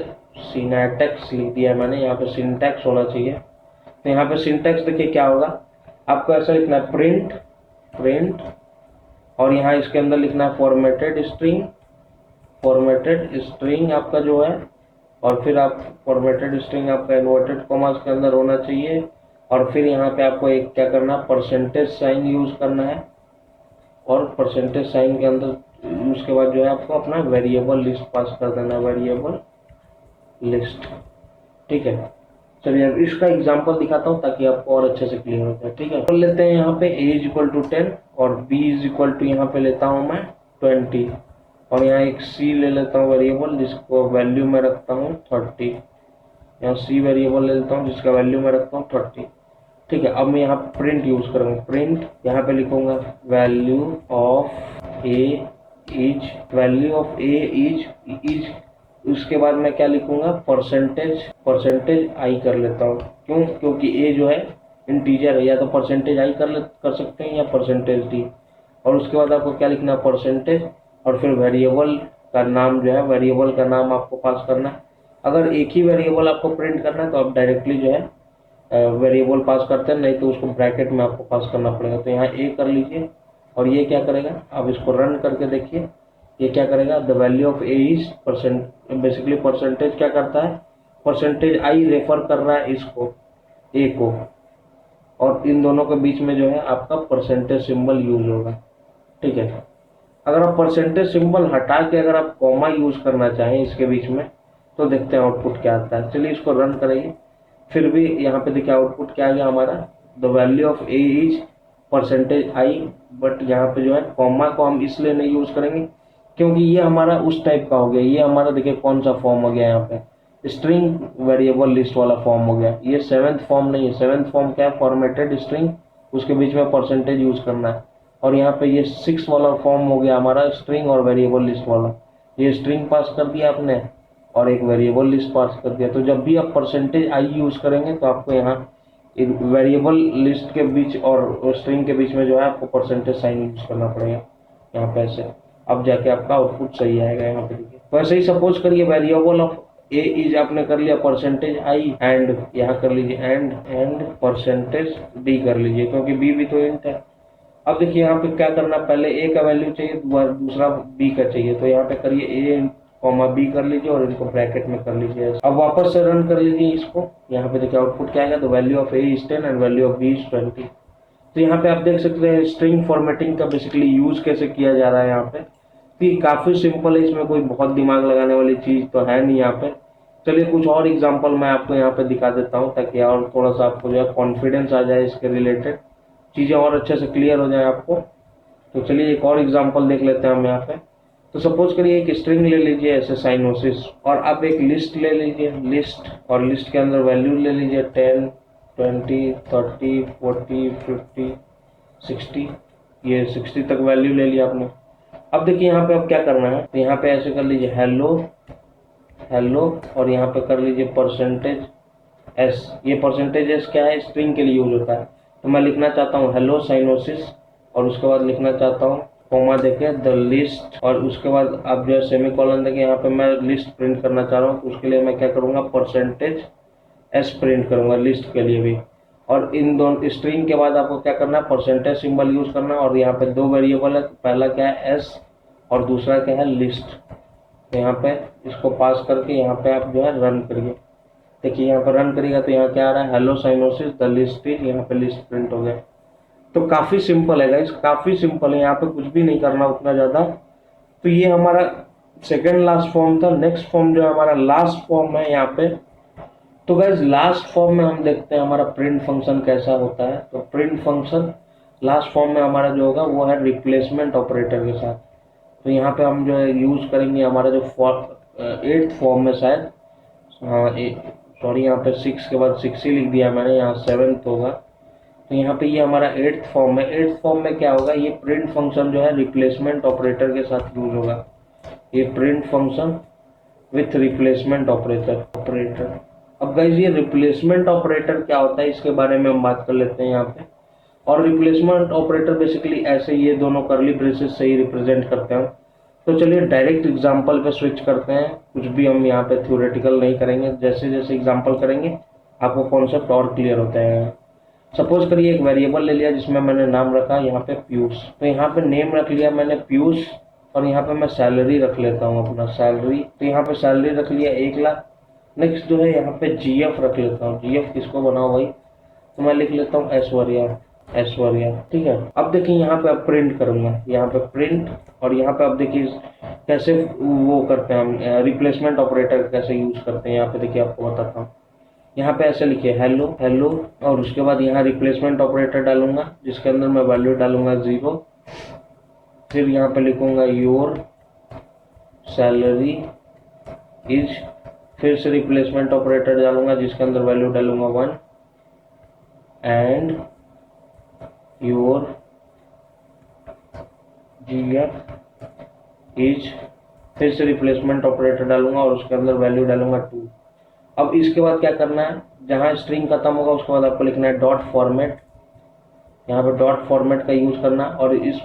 सिंटैक्स लिख दिया है मैंने, यहाँ पे सिंटैक्स होना चाहिए। तो यहाँ पे सिंटैक्स देखिए क्या होगा, आपको ऐसा लिखना है प्रिंट और यहाँ इसके अंदर लिखना है फॉर्मेटेड स्ट्रिंग आपका जो है, और फिर आप फॉर्मेटेड स्ट्रिंग आपका इन्वर्टेड कॉमास के अंदर होना चाहिए। और फिर यहाँ पे आपको एक क्या करना, परसेंटेज साइन यूज करना है, और परसेंटेज साइन के अंदर उसके बाद जो है आपको अपना वेरिएबल लिस्ट पास कर देना, वेरिएबल लिस्ट, ठीक है। चलिए अब इसका एग्जांपल दिखाता हूँ ताकि आपको और अच्छे से क्लियर हो जाए, ठीक है। तो लेते हैं यहाँ पे a इक्वल टू 10 और b इक्वल टू यहाँ पे लेता हूँ मैं 20, और यहाँ एक c ले लेता हूँ वेरिएबल जिसको वैल्यू में रखता हूँ 30। यहाँ c वेरिएबल ले लेता हूँ जिसका वैल्यू में रखता हूँ 30, ठीक है। अब मैं यहाँ प्रिंट यूज करूँगा, प्रिंट यहाँ पे लिखूंगा वैल्यू ऑफ ए इज, उसके बाद मैं क्या लिखूंगा, परसेंटेज आई कर लेता हूँ। क्यों, क्योंकि ए जो है इंटीजर है, या तो परसेंटेज आई कर सकते हैं या परसेंटेज डी। और उसके बाद आपको क्या लिखना है, परसेंटेज, और फिर वेरिएबल का नाम जो है, वेरिएबल का नाम आपको पास करना है। अगर एक ही वेरिएबल आपको प्रिंट करना है तो आप डायरेक्टली जो है वेरिएबल पास करते हैं, नहीं तो उसको ब्रैकेट में आपको पास करना पड़ेगा। तो यहाँ ए कर लीजिए, और ये क्या करेगा, आप इसको रन करके देखिए ये क्या करेगा, the value of a is basically percentage क्या करता है, परसेंटेज आई रेफर कर रहा है इसको, ए को, और इन दोनों के बीच में जो है आपका परसेंटेज सिंबल यूज होगा, ठीक है। अगर आप परसेंटेज सिंबल हटा के अगर आप कॉमा यूज करना चाहें इसके बीच में, तो देखते हैं आउटपुट क्या आता है। चलिए इसको रन करेंगे, फिर भी यहाँ पे देखिए आउटपुट क्या आ गया हमारा, the value of a is percentage I. But यहाँ पे जो है कॉमा को हम इसलिए नहीं यूज करेंगे क्योंकि ये हमारा उस टाइप का हो गया, ये हमारा देखिए कौन सा फॉर्म हो गया, यहाँ पे स्ट्रिंग वेरिएबल लिस्ट वाला फॉर्म हो गया। ये सेवेंथ फॉर्म नहीं है, सेवेंथ फॉर्म क्या है, फॉर्मेटेड स्ट्रिंग, उसके बीच में परसेंटेज यूज करना है। और यहाँ पे ये 6 वाला फॉर्म हो गया हमारा स्ट्रिंग और वेरिएबल लिस्ट वाला। ये स्ट्रिंग पास कर दिया आपने और एक वेरिएबल लिस्ट पास कर दिया। तो जब भी आप परसेंटेज आई यूज करेंगे तो आपको यहाँ वेरिएबल लिस्ट के बीच और स्ट्रिंग के बीच में जो है आपको परसेंटेज साइन यूज करना पड़ेगा यहाँ पे ऐसे, अब जाके आपका आउटपुट सही आएगा। यहाँ पे देखिए वैसे ही सपोज करिए वेरिएबल ऑफ ए इज आपने कर लिया परसेंटेज आई, एंड यहाँ कर लीजिए एंड परसेंटेज डी कर लीजिए, क्योंकि बी भी तो इंट है। अब देखिए यहाँ पे क्या करना, पहले ए का वैल्यू चाहिए, दूसरा बी का चाहिए, तो यहाँ पे करिए ए कॉमा बी कर लीजिए और इनको ब्रैकेट में कर लीजिए। अब वापस से रन कर लीजिए इसको, यहाँ पे देखिए आउटपुट क्या आएगा, तो value of a is 10 and value of b is 20। तो यहाँ पे आप देख सकते हैं स्ट्रिंग फॉर्मेटिंग का बेसिकली यूज कैसे किया जा रहा है यहाँ पे। तो ये काफी सिंपल है, इसमें कोई बहुत दिमाग लगाने वाली चीज तो है नहीं यहाँ पे। चलिए कुछ और एग्जांपल मैं आपको यहाँ पे दिखा देता हूँ, ताकि और थोड़ा सा आपको जो है कॉन्फिडेंस आ जाए, इसके रिलेटेड चीजें और अच्छे से क्लियर हो जाए आपको। तो चलिए एक और एग्जांपल देख लेते हैं हम यहाँ पे। तो सपोज करिए एक स्ट्रिंग ले लीजिए ऐसे साइनोसिस, और आप एक लिस्ट ले लीजिए लिस्ट, और लिस्ट के अंदर वैल्यू ले लीजिए 10, 20, 30, 40, 50, 60, ये 60 तक वैल्यू ले लिया आपने। अब देखिए यहाँ पे अब क्या करना है, तो यहाँ पे ऐसे कर लीजिए हेलो हेलो, और यहाँ पे कर लीजिए परसेंटेज एस। ये परसेंटेज एस क्या है, स्ट्रिंग के लिए यूज होता है। तो मैं लिखना चाहता हूँ हेलो साइनोसिस, और उसके बाद लिखना चाहता हूँ कॉमा देके द लिस्ट, और उसके बाद आप जो है सेमीकोलन देके यहाँ पे मैं लिस्ट प्रिंट करना चाह रहा हूँ। तो उसके लिए मैं क्या करूँगा, परसेंटेज एस प्रिंट करूँगा लिस्ट के लिए भी। और इन दोनों स्ट्रिंग के बाद आपको क्या करना है, परसेंटेज सिंबल यूज करना है। और यहाँ पे दो वेरिएबल है, पहला क्या है एस, और दूसरा क्या है लिस्ट। तो यहाँ पे इसको पास करके यहाँ पे आप जो है रन करिए। देखिए यहाँ पे रन करिएगा तो यहाँ क्या आ रहा है, hello cyanosis the list is, यहाँ पे लिस्ट प्रिंट हो गया। तो काफी सिंपल है गाइस, काफी सिंपल है, यहाँ पे कुछ भी नहीं करना उतना ज्यादा। तो ये हमारा सेकंड लास्ट फॉर्म था। नेक्स्ट फॉर्म जो हमारा लास्ट फॉर्म है यहाँ पे। तो गाइस लास्ट फॉर्म में हम देखते हैं हमारा प्रिंट फंक्शन कैसा होता है। तो प्रिंट फंक्शन लास्ट फॉर्म में हमारा जो होगा वो है रिप्लेसमेंट ऑपरेटर के साथ। तो यहाँ पे हम जो है यूज करेंगे हमारा जो 8th फॉर्म में शायद, हाँ सॉरी यहाँ पे 6 के बाद 6 ही लिख दिया मैंने, यहाँ 7th होगा। तो यहाँ पे ये हमारा 8th फॉर्म है। 8th फॉर्म में क्या होगा, ये प्रिंट फंक्शन जो है रिप्लेसमेंट ऑपरेटर के साथ यूज होगा। ये print function with replacement operator. अब गाइस ये रिप्लेसमेंट ऑपरेटर क्या होता है, इसके बारे में हम बात कर लेते हैं यहाँ पे। और रिप्लेसमेंट ऑपरेटर बेसिकली ऐसे ये दोनों कर्ली ब्रेसेस से ही रिप्रेजेंट करते हैं। तो चलिए डायरेक्ट एग्जांपल पे स्विच करते हैं, कुछ भी हम यहाँ पे थ्योरेटिकल नहीं करेंगे। जैसे जैसे एग्जांपल करेंगे आपको कॉन्सेप्ट और क्लियर होता है। सपोज करिए एक वेरिएबल ले लिया जिसमें मैंने नाम रखा यहाँ पे पीयूष। तो यहाँ पे नेम रख लिया मैंने पीयूष, और यहाँ पे मैं सैलरी रख लेता हूँ अपना सैलरी। तो यहाँ पे सैलरी रख लिया 1 लाख। नेक्स्ट जो है यहाँ पे जीएफ रख लेता हूँ। जीएफ किसको बनाओ भाई, तो मैं लिख लेता हूँ ऐश्वर्या। ठीक है। अब देखिए यहाँ पे अब प्रिंट करूंगा, यहाँ पे प्रिंट, और यहाँ पे अब देखिए कैसे वो करते हैं हम रिप्लेसमेंट ऑपरेटर कैसे यूज करते हैं। यहाँ पे देखिए आपको बताता हूँ। यहाँ पे ऐसे लिखिए हेलो हेलो, और उसके बाद यहाँ रिप्लेसमेंट ऑपरेटर डालूंगा जिसके अंदर मैं वैल्यू डालूंगा 0। फिर यहाँ पे लिखूंगा योर सैलरी इज, फिर से रिप्लेसमेंट ऑपरेटर डालूंगा जिसके अंदर वैल्यू डालूंगा 1, एंड योर जीएफ इज, फिर से रिप्लेसमेंट ऑपरेटर डालूंगा और उसके अंदर वैल्यू डालूंगा 2। अब इसके बाद क्या करना है, जहां स्ट्रिंग खत्म होगा उसके बाद आपको लिखना है डॉट फॉर्मेट। यहाँ पे डॉट फॉर्मेट का यूज करना, और इस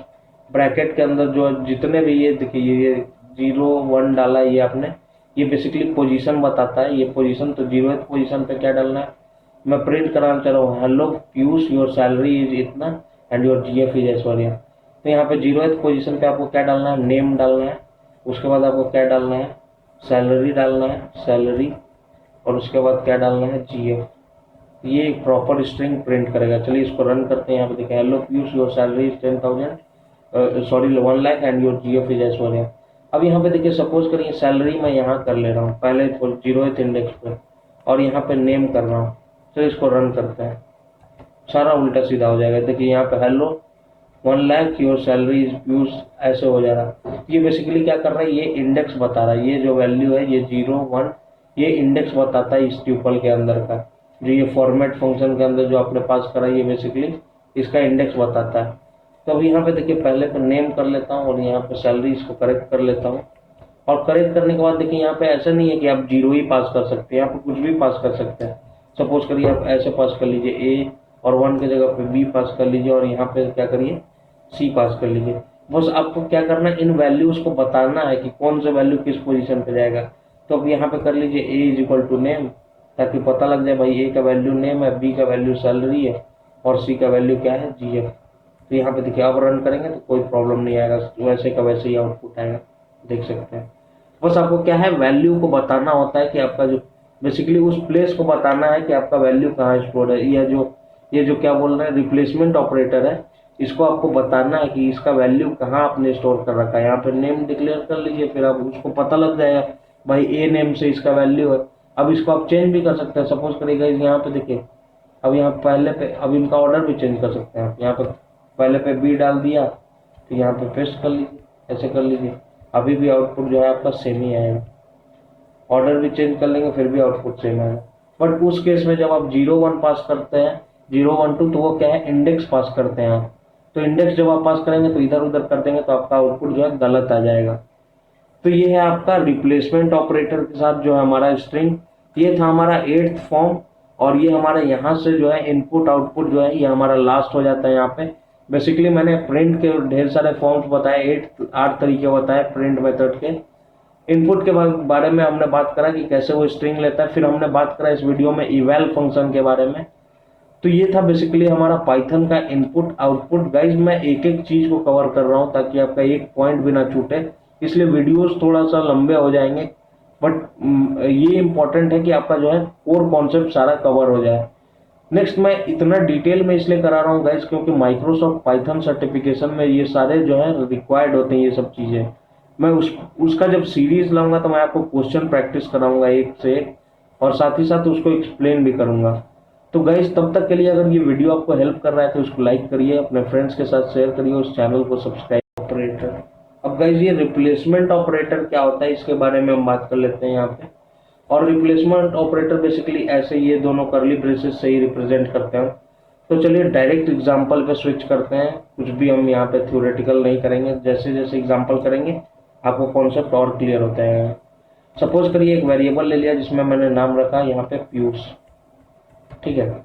ब्रैकेट के अंदर जो जितने भी ये देखिए ये 0 1 डाला ये आपने, ये बेसिकली पोजीशन बताता है। ये पोजीशन तो 0th पोजीशन पे क्या डालना है, मैं प्रिंट कराना चाह रहा हूँ hello Piyush your salary is इतना and your GF is Aishwarya. तो यहाँ पे 0th पोजीशन पे आपको क्या डालना है, नेम डालना है। उसके बाद आपको क्या डालना है, सैलरी डालना है सैलरी, और उसके बाद क्या डालना है जीएफ। ये एक प्रॉपर स्ट्रिंग प्रिंट करेगा। चलिए इसको रन करते हैं। यहाँ पे देखिए hello Piyush your salary is 10,000 sorry 1 lakh and your GF is Aishwarya. अब यहाँ पे देखिए सपोज करिए सैलरी मैं यहाँ कर ले रहा हूँ पहले 0th इंडेक्स पे, और यहाँ पे नेम कर रहा हूँ। तो इसको रन करते हैं, सारा उल्टा सीधा हो जाएगा। देखिए यहाँ पे hello 1 lakh your salary is Piyush ऐसे हो जा रहा। ये बेसिकली क्या कर रहा है, ये इंडेक्स बता रहा है। ये जो वैल्यू है ये 0 1 ये इंडेक्स बताता है इस ट्यूपल के अंदर का। जो ये फॉर्मेट फंक्शन के अंदर जो आपने पास करा ये बेसिकली इसका इंडेक्स बताता है। तो अब यहाँ पे देखिए पहले पे नेम कर लेता हूँ और यहाँ पे सैलरी इसको करेक्ट कर लेता हूँ। और करेक्ट करने के बाद देखिए यहाँ पे ऐसा नहीं है कि आप 0 ही पास कर सकते हैं, यहाँ पे कुछ भी पास कर सकते हैं। सपोज करिए आप ऐसे पास कर लीजिए A, और 1 की जगह पे B पास कर लीजिए, और यहाँ पे क्या करिए C पास कर लीजिए। बस आपको क्या करना है, इन वैल्यूज को बताना है कि कौन सा वैल्यू किस पोजीशन पे जाएगा। तो अब यहाँ पे कर लीजिए A is equal to name, ताकि पता लग जाए भाई A का वैल्यू नेम है, B का वैल्यू सैलरी है, और C का वैल्यू क्या है जीएफ। तो यहाँ पे देखिए अब रन करेंगे तो कोई प्रॉब्लम नहीं आएगा, वैसे का वैसे ही आउटपुट आएगा, देख सकते हैं। बस आपको क्या है, वैल्यू को बताना होता है कि आपका जो बेसिकली उस प्लेस को बताना है कि आपका वैल्यू कहाँ स्टोर है, या जो ये जो क्या बोल रहे हैं रिप्लेसमेंट ऑपरेटर है, इसको आपको बताना है कि इसका वैल्यू कहाँ आपने स्टोर कर रखा है। यहाँ पे नेम डिक्लेयर कर लीजिए, फिर आप उसको पता लग जाएगा भाई ए नेम से इसका वैल्यू है। अब इसको आप चेंज भी कर सकते हैं। सपोज करिएगा यहाँ पे देखिए, अब यहाँ पहले पे अब इनका ऑर्डर भी चेंज कर सकते हैं आप। यहाँ पे पहले पे बी डाल दिया, तो यहाँ पे पेस्ट कर लीजिए, ऐसे कर लीजिए, अभी भी आउटपुट जो है आपका सेम ही आएगा। ऑर्डर भी चेंज कर लेंगे फिर भी आउटपुट सेम आएगा। बट उस केस में जब आप 0 1 पास करते हैं, 0 1 2, तो वो क्या है इंडेक्स पास करते हैं आप। तो इंडेक्स जब आप पास करेंगे तो इधर उधर कर देंगे तो आपका आउटपुट जो है गलत आ जाएगा। तो ये है आपका रिप्लेसमेंट ऑपरेटर के साथ जो है हमारा स्ट्रिंग। ये था हमारा 8th फॉर्म, और ये हमारा यहाँ से जो है इनपुट आउटपुट जो है ये हमारा लास्ट हो जाता है। यहाँ पे बेसिकली मैंने प्रिंट के ढेर सारे फॉर्म्स बताए, 8 तरीके बताए प्रिंट मेथड के। इनपुट के बारे में हमने बात करा कि कैसे वो स्ट्रिंग लेता है, फिर हमने बात करा इस वीडियो में इवैल फंक्शन के बारे में। तो ये था बेसिकली हमारा पाइथन का इनपुट आउटपुट। गाइज मैं एक एक चीज को कवर कर रहा हूँ ताकि आपका एक पॉइंट भी ना छूटे, इसलिए वीडियोस थोड़ा सा लंबे हो जाएंगे, बट ये इंपॉर्टेंट है कि आपका जो है कोर कॉन्सेप्ट सारा कवर हो जाए। नेक्स्ट मैं इतना डिटेल में इसलिए करा रहा हूँ गाइज क्योंकि माइक्रोसॉफ्ट पाइथन सर्टिफिकेशन में ये सारे जो है रिक्वायर्ड होते हैं ये सब चीजें। मैं उसका जब सीरीज लाऊंगा तो मैं आपको क्वेश्चन प्रैक्टिस कराऊंगा एक से एक, और साथ ही साथ उसको एक्सप्लेन भी करूंगा। तो गाइज तब तक के लिए अगर ये वीडियो आपको हेल्प कर रहा है तो उसको लाइक करिए, अपने फ्रेंड्स के साथ शेयर करिए, उस चैनल को सब्सक्राइब। ऑपरेटर, अब गाइज ये रिप्लेसमेंट ऑपरेटर क्या होता है इसके बारे में हम बात कर लेते हैं यहाँ पे। और रिप्लेसमेंट ऑपरेटर बेसिकली ऐसे ये दोनों करली ब्रेसेस से ही रिप्रेजेंट करते हैं। तो चलिए डायरेक्ट एग्जांपल पे स्विच करते हैं, कुछ भी हम यहाँ पे थ्योरेटिकल नहीं करेंगे, जैसे जैसे एग्जांपल करेंगे आपको कॉन्सेप्ट और क्लियर होता है। सपोज करिए एक वेरिएबल ले लिया जिसमें मैंने नाम रखा यहाँ पे पीयूष, ठीक है।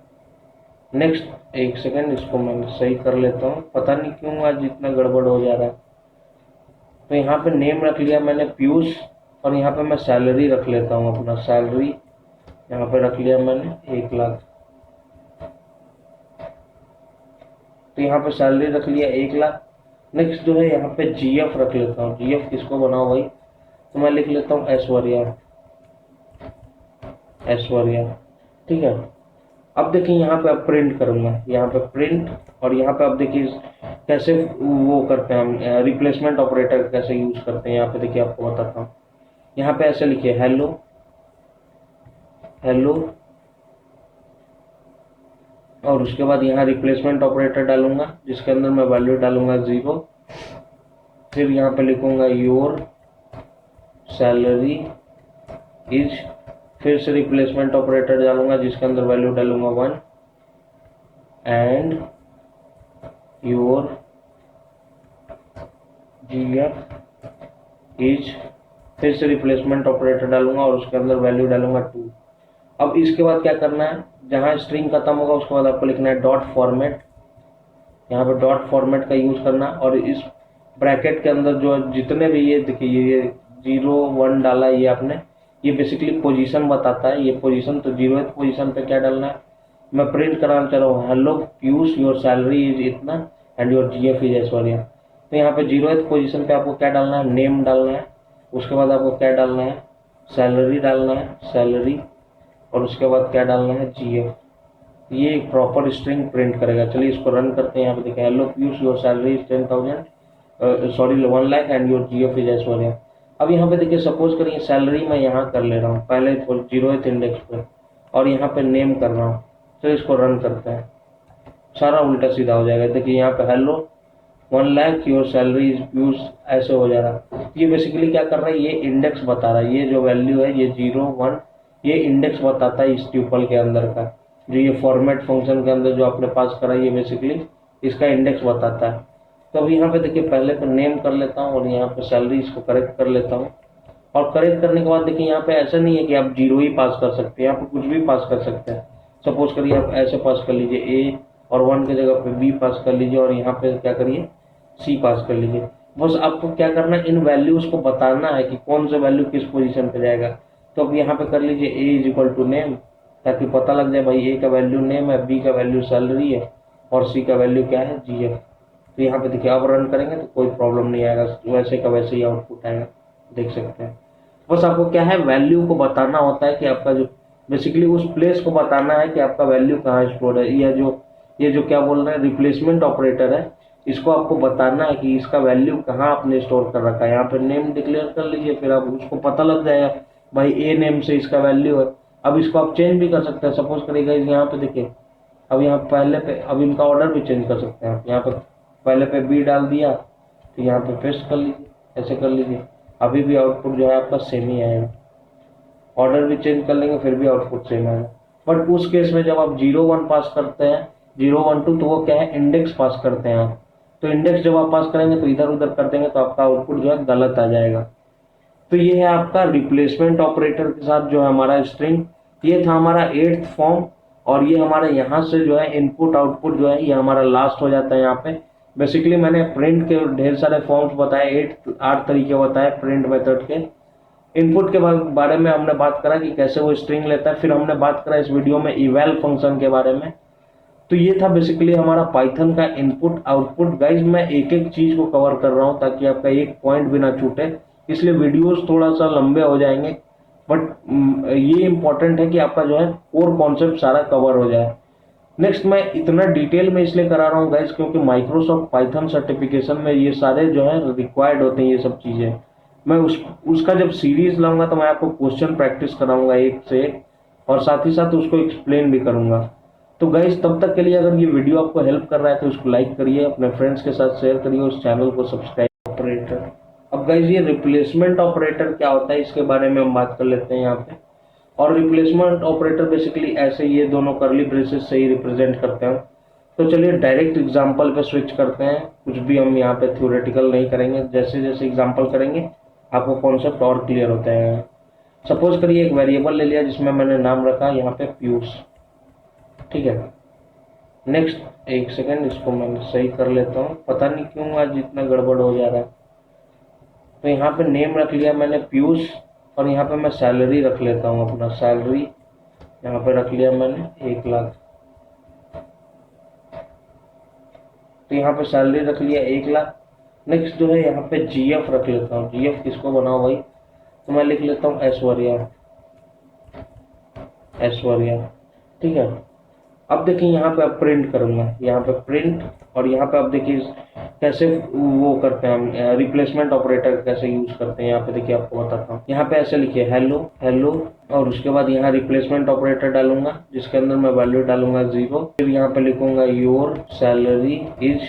नेक्स्ट एक सेकेंड, इसको मैं सही कर लेता हूँ, पता नहीं क्यों आज इतना गड़बड़ हो जा रहा है। तो यहाँ पे नेम रख लिया मैंने पीयूष, और यहाँ पे मैं सैलरी रख लेता हूँ, अपना सैलरी यहाँ पे रख लिया मैंने 1 लाख। तो यहाँ पे सैलरी रख लिया 1 लाख। नेक्स्ट जो है यहाँ पे जीएफ रख लेता हूँ। जीएफ किसको बनाओ भाई, तो मैं लिख लेता हूँ ऐश्वर्या, ऐश्वर्या, ठीक है। अब देखिए यहाँ पे अब प्रिंट करूंगा, यहाँ पे प्रिंट, और यहाँ पे अब देखिए कैसे वो करते हैं हम रिप्लेसमेंट ऑपरेटर कैसे यूज करते हैं। यहाँ पे देखिए आपको बताता हूँ, यहाँ पे ऐसे लिखिए हेलो हेलो, और उसके बाद यहाँ रिप्लेसमेंट ऑपरेटर डालूंगा जिसके अंदर मैं वैल्यू डालूंगा 0। फिर यहाँ पे लिखूंगा योर सैलरी इज, फिर से रिप्लेसमेंट ऑपरेटर डालूंगा जिसके अंदर वैल्यू डालूंगा 1, एंड योर जीएफ इज, फिर से रिप्लेसमेंट ऑपरेटर डालूंगा और उसके अंदर वैल्यू डालूंगा 2। अब इसके बाद क्या करना है, जहां स्ट्रिंग खत्म होगा उसके बाद आपको लिखना है डॉट फॉर्मेट। यहाँ पे डॉट फॉर्मेट का यूज करना, और इस ब्रैकेट के अंदर जो जितने भी ये देखिए ये 0 1 डाला ये आपने, ये बेसिकली पोजीशन बताता है। ये पोजीशन तो 0th पोजीशन पे क्या डालना है, मैं प्रिंट कराना चाह रहा हूँ hello Piyush your salary is इतना and your GF is Aishwarya. तो यहाँ पे 0th पोजीशन पे आपको क्या डालना है, नेम डालना है। उसके बाद आपको क्या डालना है, सैलरी डालना है, सैलरी, और उसके बाद क्या डालना है, जीएफ। ये एक प्रॉपर स्ट्रिंग प्रिंट करेगा। चलिए इसको रन करते हैं। यहाँ पे देखिए hello Piyush your salary is 10,000 sorry 1 lakh and your GF is Aishwarya. अब यहाँ पे देखिए सपोज करिए सैलरी मैं यहाँ कर ले रहा हूँ पहले 0th इंडेक्स पे, और यहाँ पे नेम कर रहा हूँ। तो इसको रन करते हैं, सारा उल्टा सीधा हो जाएगा। देखिए यहाँ पे hello 1 lakh your salary is Piyush, ऐसे हो जा रहा। ये बेसिकली क्या कर रहा है, ये इंडेक्स बता रहा है। ये जो वैल्यू है ये 0 1 ये इंडेक्स बताता है इस ट्यूपल के अंदर का। जो ये फॉर्मेट फंक्शन के अंदर जो आपने पास करा ये बेसिकली इसका इंडेक्स बताता है। तो अब यहाँ पे देखिए पहले तो नेम कर लेता हूँ और यहाँ पे सैलरी इसको करेक्ट कर लेता हूँ। और करेक्ट करने के बाद देखिए यहाँ पे ऐसा नहीं है कि आप 0 ही पास कर सकते हैं, यहाँ पे कुछ भी पास कर सकते हैं। सपोज करिए आप ऐसे पास कर लीजिए ए, और 1 की जगह पे बी पास कर लीजिए, और यहाँ पे क्या करिए सी पास कर लीजिए। बस आपको क्या करना है, इन वैल्यूज को बताना है कि कौन सा वैल्यू किस पोजीशन पे जाएगा। तो अब यहाँ पे कर लीजिए ए इज इक्वल टू नेम, ताकि पता लग जाए भाई ए का वैल्यू नेम है, बी का वैल्यू सैलरी है, और सी का वैल्यू क्या है, जीएफ। तो यहाँ पे देखिए अब रन करेंगे तो कोई प्रॉब्लम नहीं आएगा, वैसे का वैसे ही आउटपुट आएगा, देख सकते हैं। बस आपको क्या है, वैल्यू को बताना होता है कि आपका जो बेसिकली उस प्लेस को बताना है कि आपका वैल्यू कहाँ स्टोर है, या जो ये जो क्या बोल रहे हैं रिप्लेसमेंट ऑपरेटर है, इसको आपको बताना है कि इसका वैल्यू कहाँ आपने स्टोर कर रखा है। यहाँ पे नेम डिक्लेयर कर लीजिए, फिर आप उसको पता लग जाएगा भाई ए नेम से इसका वैल्यू है। अब इसको आप चेंज भी कर सकते हैं। सपोज करिएगा यहाँ पे देखिए, अब यहाँ पहले पे अब इनका ऑर्डर भी चेंज कर सकते हैं आप। यहाँ पे पहले पे बी डाल दिया, तो यहाँ पे पेस्ट कर लीजिए, ऐसे कर लीजिए, अभी भी आउटपुट जो है आपका सेम ही आएगा। ऑर्डर भी चेंज कर लेंगे फिर भी आउटपुट सेम आएगा। बट उस केस में जब आप 0 1 पास करते हैं, 0 1 2, तो वो क्या है इंडेक्स पास करते हैं आप। तो इंडेक्स जब आप पास करेंगे तो इधर उधर कर देंगे तो आपका आउटपुट जो है गलत आ जाएगा। तो ये है आपका रिप्लेसमेंट ऑपरेटर के साथ जो है हमारा स्ट्रिंग। ये था हमारा 8th फॉर्म, और ये हमारे यहाँ से जो है इनपुट आउटपुट जो है ये हमारा लास्ट हो जाता है। यहाँ पे बेसिकली मैंने प्रिंट के ढेर सारे फॉर्म्स बताए, 8 तरीके बताए प्रिंट मेथड के। इनपुट के बारे में हमने बात करा कि कैसे वो स्ट्रिंग लेता है, फिर हमने बात करा इस वीडियो में इवैल फंक्शन के बारे में। तो ये था बेसिकली हमारा पाइथन का इनपुट आउटपुट। गाइज मैं एक एक चीज को कवर कर रहा हूँ ताकि आपका एक पॉइंट भी ना छूटे, इसलिए वीडियोस थोड़ा सा लंबे हो जाएंगे। बट ये इंपॉर्टेंट है कि आपका जो है कोर कॉन्सेप्ट सारा कवर हो जाए। नेक्स्ट मैं इतना डिटेल में इसलिए करा रहा हूँ गाइज क्योंकि माइक्रोसॉफ्ट पाइथन सर्टिफिकेशन में ये सारे जो है रिक्वायर्ड होते हैं ये सब चीजें। मैं उसका जब सीरीज लाऊंगा तो मैं आपको क्वेश्चन प्रैक्टिस कराऊंगा एक से एक, और साथ ही साथ उसको एक्सप्लेन भी करूंगा। तो गाइज तब तक के लिए अगर ये वीडियो आपको हेल्प कर रहा है तो उसको लाइक करिए, अपने फ्रेंड्स के साथ शेयर करिए, उस चैनल को सब्सक्राइब। ऑपरेटर, अब गाइज ये रिप्लेसमेंट ऑपरेटर क्या होता है इसके बारे में हम बात कर लेते हैं यहाँ पे। और रिप्लेसमेंट ऑपरेटर बेसिकली ऐसे ये दोनों करली ब्रेसेस से ही रिप्रेजेंट करते हैं। तो चलिए डायरेक्ट एग्जांपल पे स्विच करते हैं। कुछ भी हम यहाँ पे थ्योरेटिकल नहीं करेंगे, जैसे जैसे एग्जांपल करेंगे आपको कॉन्सेप्ट और क्लियर होता है। सपोज करिए एक वेरिएबल ले लिया जिसमें मैंने नाम रखा यहाँ पे पीयूष, ठीक है। नेक्स्ट एक सेकेंड, इसको मैं सही कर लेता हूँ, पता नहीं क्यों आज इतना गड़बड़ हो जा रहा है। तो यहाँ पे नेम रख लिया मैंने पीयूष, और यहाँ पे मैं सैलरी रख लेता हूँ, अपना सैलरी यहाँ पे रख लिया मैंने 1 लाख। तो यहाँ पे सैलरी रख लिया 1 लाख। नेक्स्ट जो है यहाँ पे जीएफ रख लेता हूँ। जीएफ किसको बनाओ भाई, तो मैं लिख लेता हूँ ऐश्वर्या, ऐश्वर्या, ठीक है। अब देखिए यहाँ पे अब प्रिंट करूंगा, यहाँ पे प्रिंट, और यहाँ पे अब देखिए कैसे वो करते हैं हम रिप्लेसमेंट ऑपरेटर कैसे यूज करते हैं। यहाँ पे देखिए आपको बताता हूँ। यहाँ पे ऐसे लिखिए हेलो हेलो, और उसके बाद यहाँ रिप्लेसमेंट ऑपरेटर डालूंगा जिसके अंदर मैं वैल्यू डालूंगा 0। फिर यहाँ पे लिखूंगा योर सैलरी इज,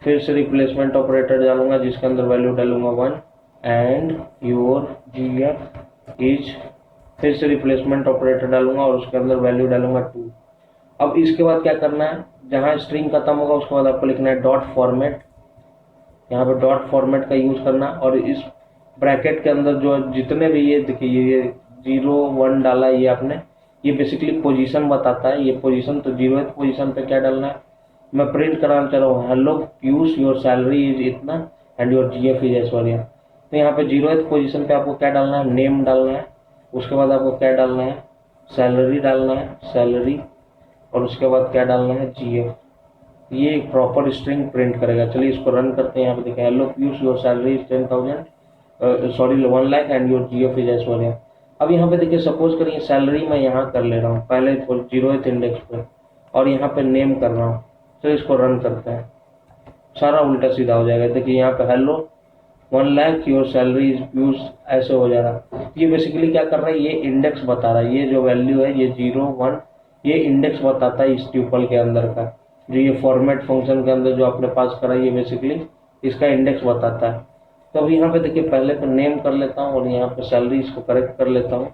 फिर से रिप्लेसमेंट ऑपरेटर डालूंगा जिसके अंदर वैल्यू डालूंगा 1, एंड योर जीएफ इज, फिर से रिप्लेसमेंट ऑपरेटर डालूंगा और उसके अंदर वैल्यू डालूंगा 2। अब इसके बाद क्या करना है, जहां स्ट्रिंग खत्म होगा उसके बाद आपको लिखना है डॉट फॉर्मेट। यहाँ पे डॉट फॉर्मेट का यूज करना, और इस ब्रैकेट के अंदर जो जितने भी ये देखिए ये 0 1 डाला ये आपने, ये बेसिकली पोजीशन बताता है। ये पोजीशन तो 0th पोजीशन पे क्या डालना है, मैं प्रिंट कराना चाह रहा हूँ hello Piyush your salary is इतना and your GF is Aishwarya. तो यहाँ पे 0th पोजीशन पे आपको क्या डालना है, नेम डालना है। उसके बाद आपको क्या डालना है, सैलरी डालना है, सैलरी, और उसके बाद क्या डालना है, जीएफ। ये एक प्रॉपर स्ट्रिंग प्रिंट करेगा। चलिए इसको रन करते हैं। यहाँ पे देखिए hello Piyush your salary is 10,000 sorry 1 lakh and your GF is Aishwarya. अब यहाँ पे देखिए सपोज करिए सैलरी मैं यहाँ कर ले रहा हूँ पहले 0th इंडेक्स पे, और यहाँ पे नेम कर रहा हूँ। तो इसको रन करते हैं, सारा उल्टा सीधा हो जाएगा। देखिए यहाँ पे hello 1 lakh your salary is Piyush, ऐसे हो जा रहा। ये बेसिकली क्या कर रहा है, ये इंडेक्स बता रहा है। ये जो वैल्यू है ये 0 1 ये इंडेक्स बताता है इस ट्यूपल के अंदर का। जो ये फॉर्मेट फंक्शन के अंदर जो आपने पास करा ये बेसिकली इसका इंडेक्स बताता है। तो अब यहाँ पे देखिए पहले तो नेम कर लेता हूँ और यहाँ पे सैलरी इसको करेक्ट कर लेता हूँ।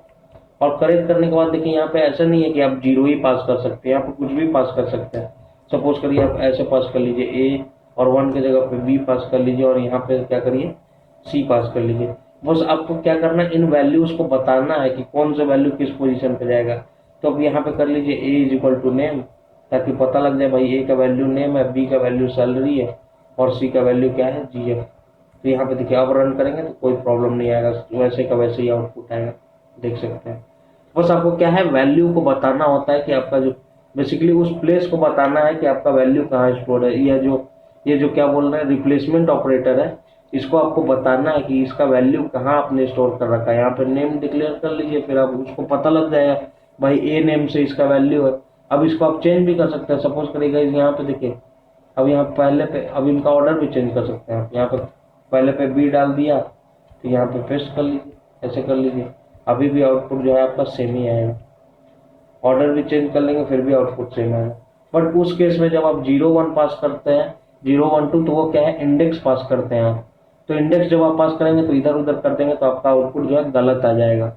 और करेक्ट करने के बाद देखिए यहाँ पे ऐसा नहीं है कि आप 0 ही पास कर सकते हैं, यहाँ पे कुछ भी पास कर सकते हैं। सपोज करिए आप ऐसे पास कर लीजिए ए, और 1 की जगह पे बी पास कर लीजिए, और यहाँ पे क्या करिए सी पास कर लीजिए। बस आपको क्या करना है, इन वैल्यूज को बताना है कि कौन सा वैल्यू किस पोजीशन पे जाएगा। तो अब यहाँ पे कर लीजिए ए इज इक्वल टू नेम, ताकि पता लग जाए भाई ए का वैल्यू नेम है, बी का वैल्यू सैलरी है, और सी का वैल्यू क्या है, जीएफ। तो यहाँ पे देखिए अब रन करेंगे तो कोई प्रॉब्लम नहीं आएगा, वैसे का वैसे ही आउटपुट आएगा, देख सकते हैं। बस आपको क्या है, वैल्यू को बताना होता है कि आपका जो बेसिकली उस प्लेस को बताना है कि आपका वैल्यू कहाँ स्टोर है। ये जो क्या बोल रहे हैं रिप्लेसमेंट ऑपरेटर है, इसको आपको बताना है कि इसका वैल्यू कहाँ आपने स्टोर कर रखा है। यहाँ पे नेम डिक्लेयर कर लीजिए, फिर आप उसको पता लग जाएगा भाई ए नेम से इसका वैल्यू है। अब इसको आप चेंज भी कर सकते हैं। सपोज करिए गाइस यहाँ पे देखिए, अब यहाँ पहले पे अब इनका ऑर्डर भी चेंज कर सकते हैं आप। यहाँ पे पहले पे बी डाल दिया तो यहाँ पे पेस्ट कर लीजिए, ऐसे कर लीजिए, अभी भी आउटपुट जो है आपका सेम ही आएगा। ऑर्डर भी चेंज कर लेंगे फिर भी आउटपुट सेम आएगा। बट उस केस में जब आप 0 1 पास करते हैं, 0 1 2, तो वो क्या है, इंडेक्स पास करते हैं आप। तो इंडेक्स जब आप पास करेंगे तो इधर उधर कर देंगे तो आपका आउटपुट जो है गलत आ जाएगा।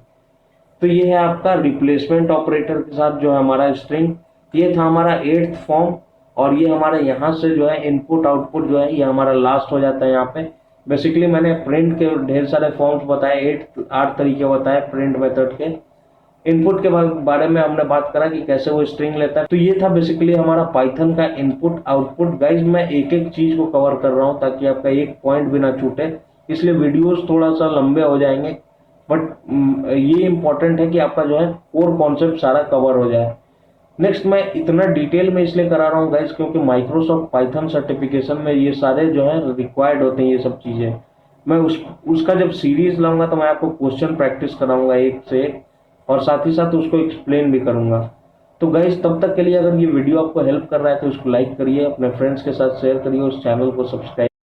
तो ये है आपका रिप्लेसमेंट ऑपरेटर के साथ जो है हमारा स्ट्रिंग। ये था हमारा 8th फॉर्म, और ये हमारे यहाँ से जो है इनपुट आउटपुट जो है ये हमारा लास्ट हो जाता है। यहाँ पे बेसिकली मैंने प्रिंट के ढेर सारे फॉर्म्स बताए, 8 तरीके बताए प्रिंट मेथड के। इनपुट के बारे में हमने बात करा कि कैसे वो स्ट्रिंग लेता है। तो ये था बेसिकली हमारा पाइथन का इनपुट आउटपुट। गाइज मैं एक एक चीज को कवर कर रहा हूँ ताकि आपका एक पॉइंट भी ना छूटे, इसलिए वीडियोस थोड़ा सा लंबे हो जाएंगे। बट ये इंपॉर्टेंट है कि आपका जो है कोर कॉन्सेप्ट सारा कवर हो जाए। नेक्स्ट मैं इतना डिटेल में इसलिए करा रहा हूँ गाइज क्योंकि माइक्रोसॉफ्ट पाइथन सर्टिफिकेशन में ये सारे जो है रिक्वायर्ड होते हैं ये सब चीजें। मैं उसका जब सीरीज लाऊंगा तो मैं आपको क्वेश्चन प्रैक्टिस कराऊंगा एक से एक, और साथ ही साथ उसको एक्सप्लेन भी करूंगा। तो गाइज तब तक के लिए अगर ये वीडियो आपको हेल्प कर रहा है तो इसको लाइक करिए, अपने फ्रेंड्स के साथ शेयर करिए, उस चैनल को सब्सक्राइब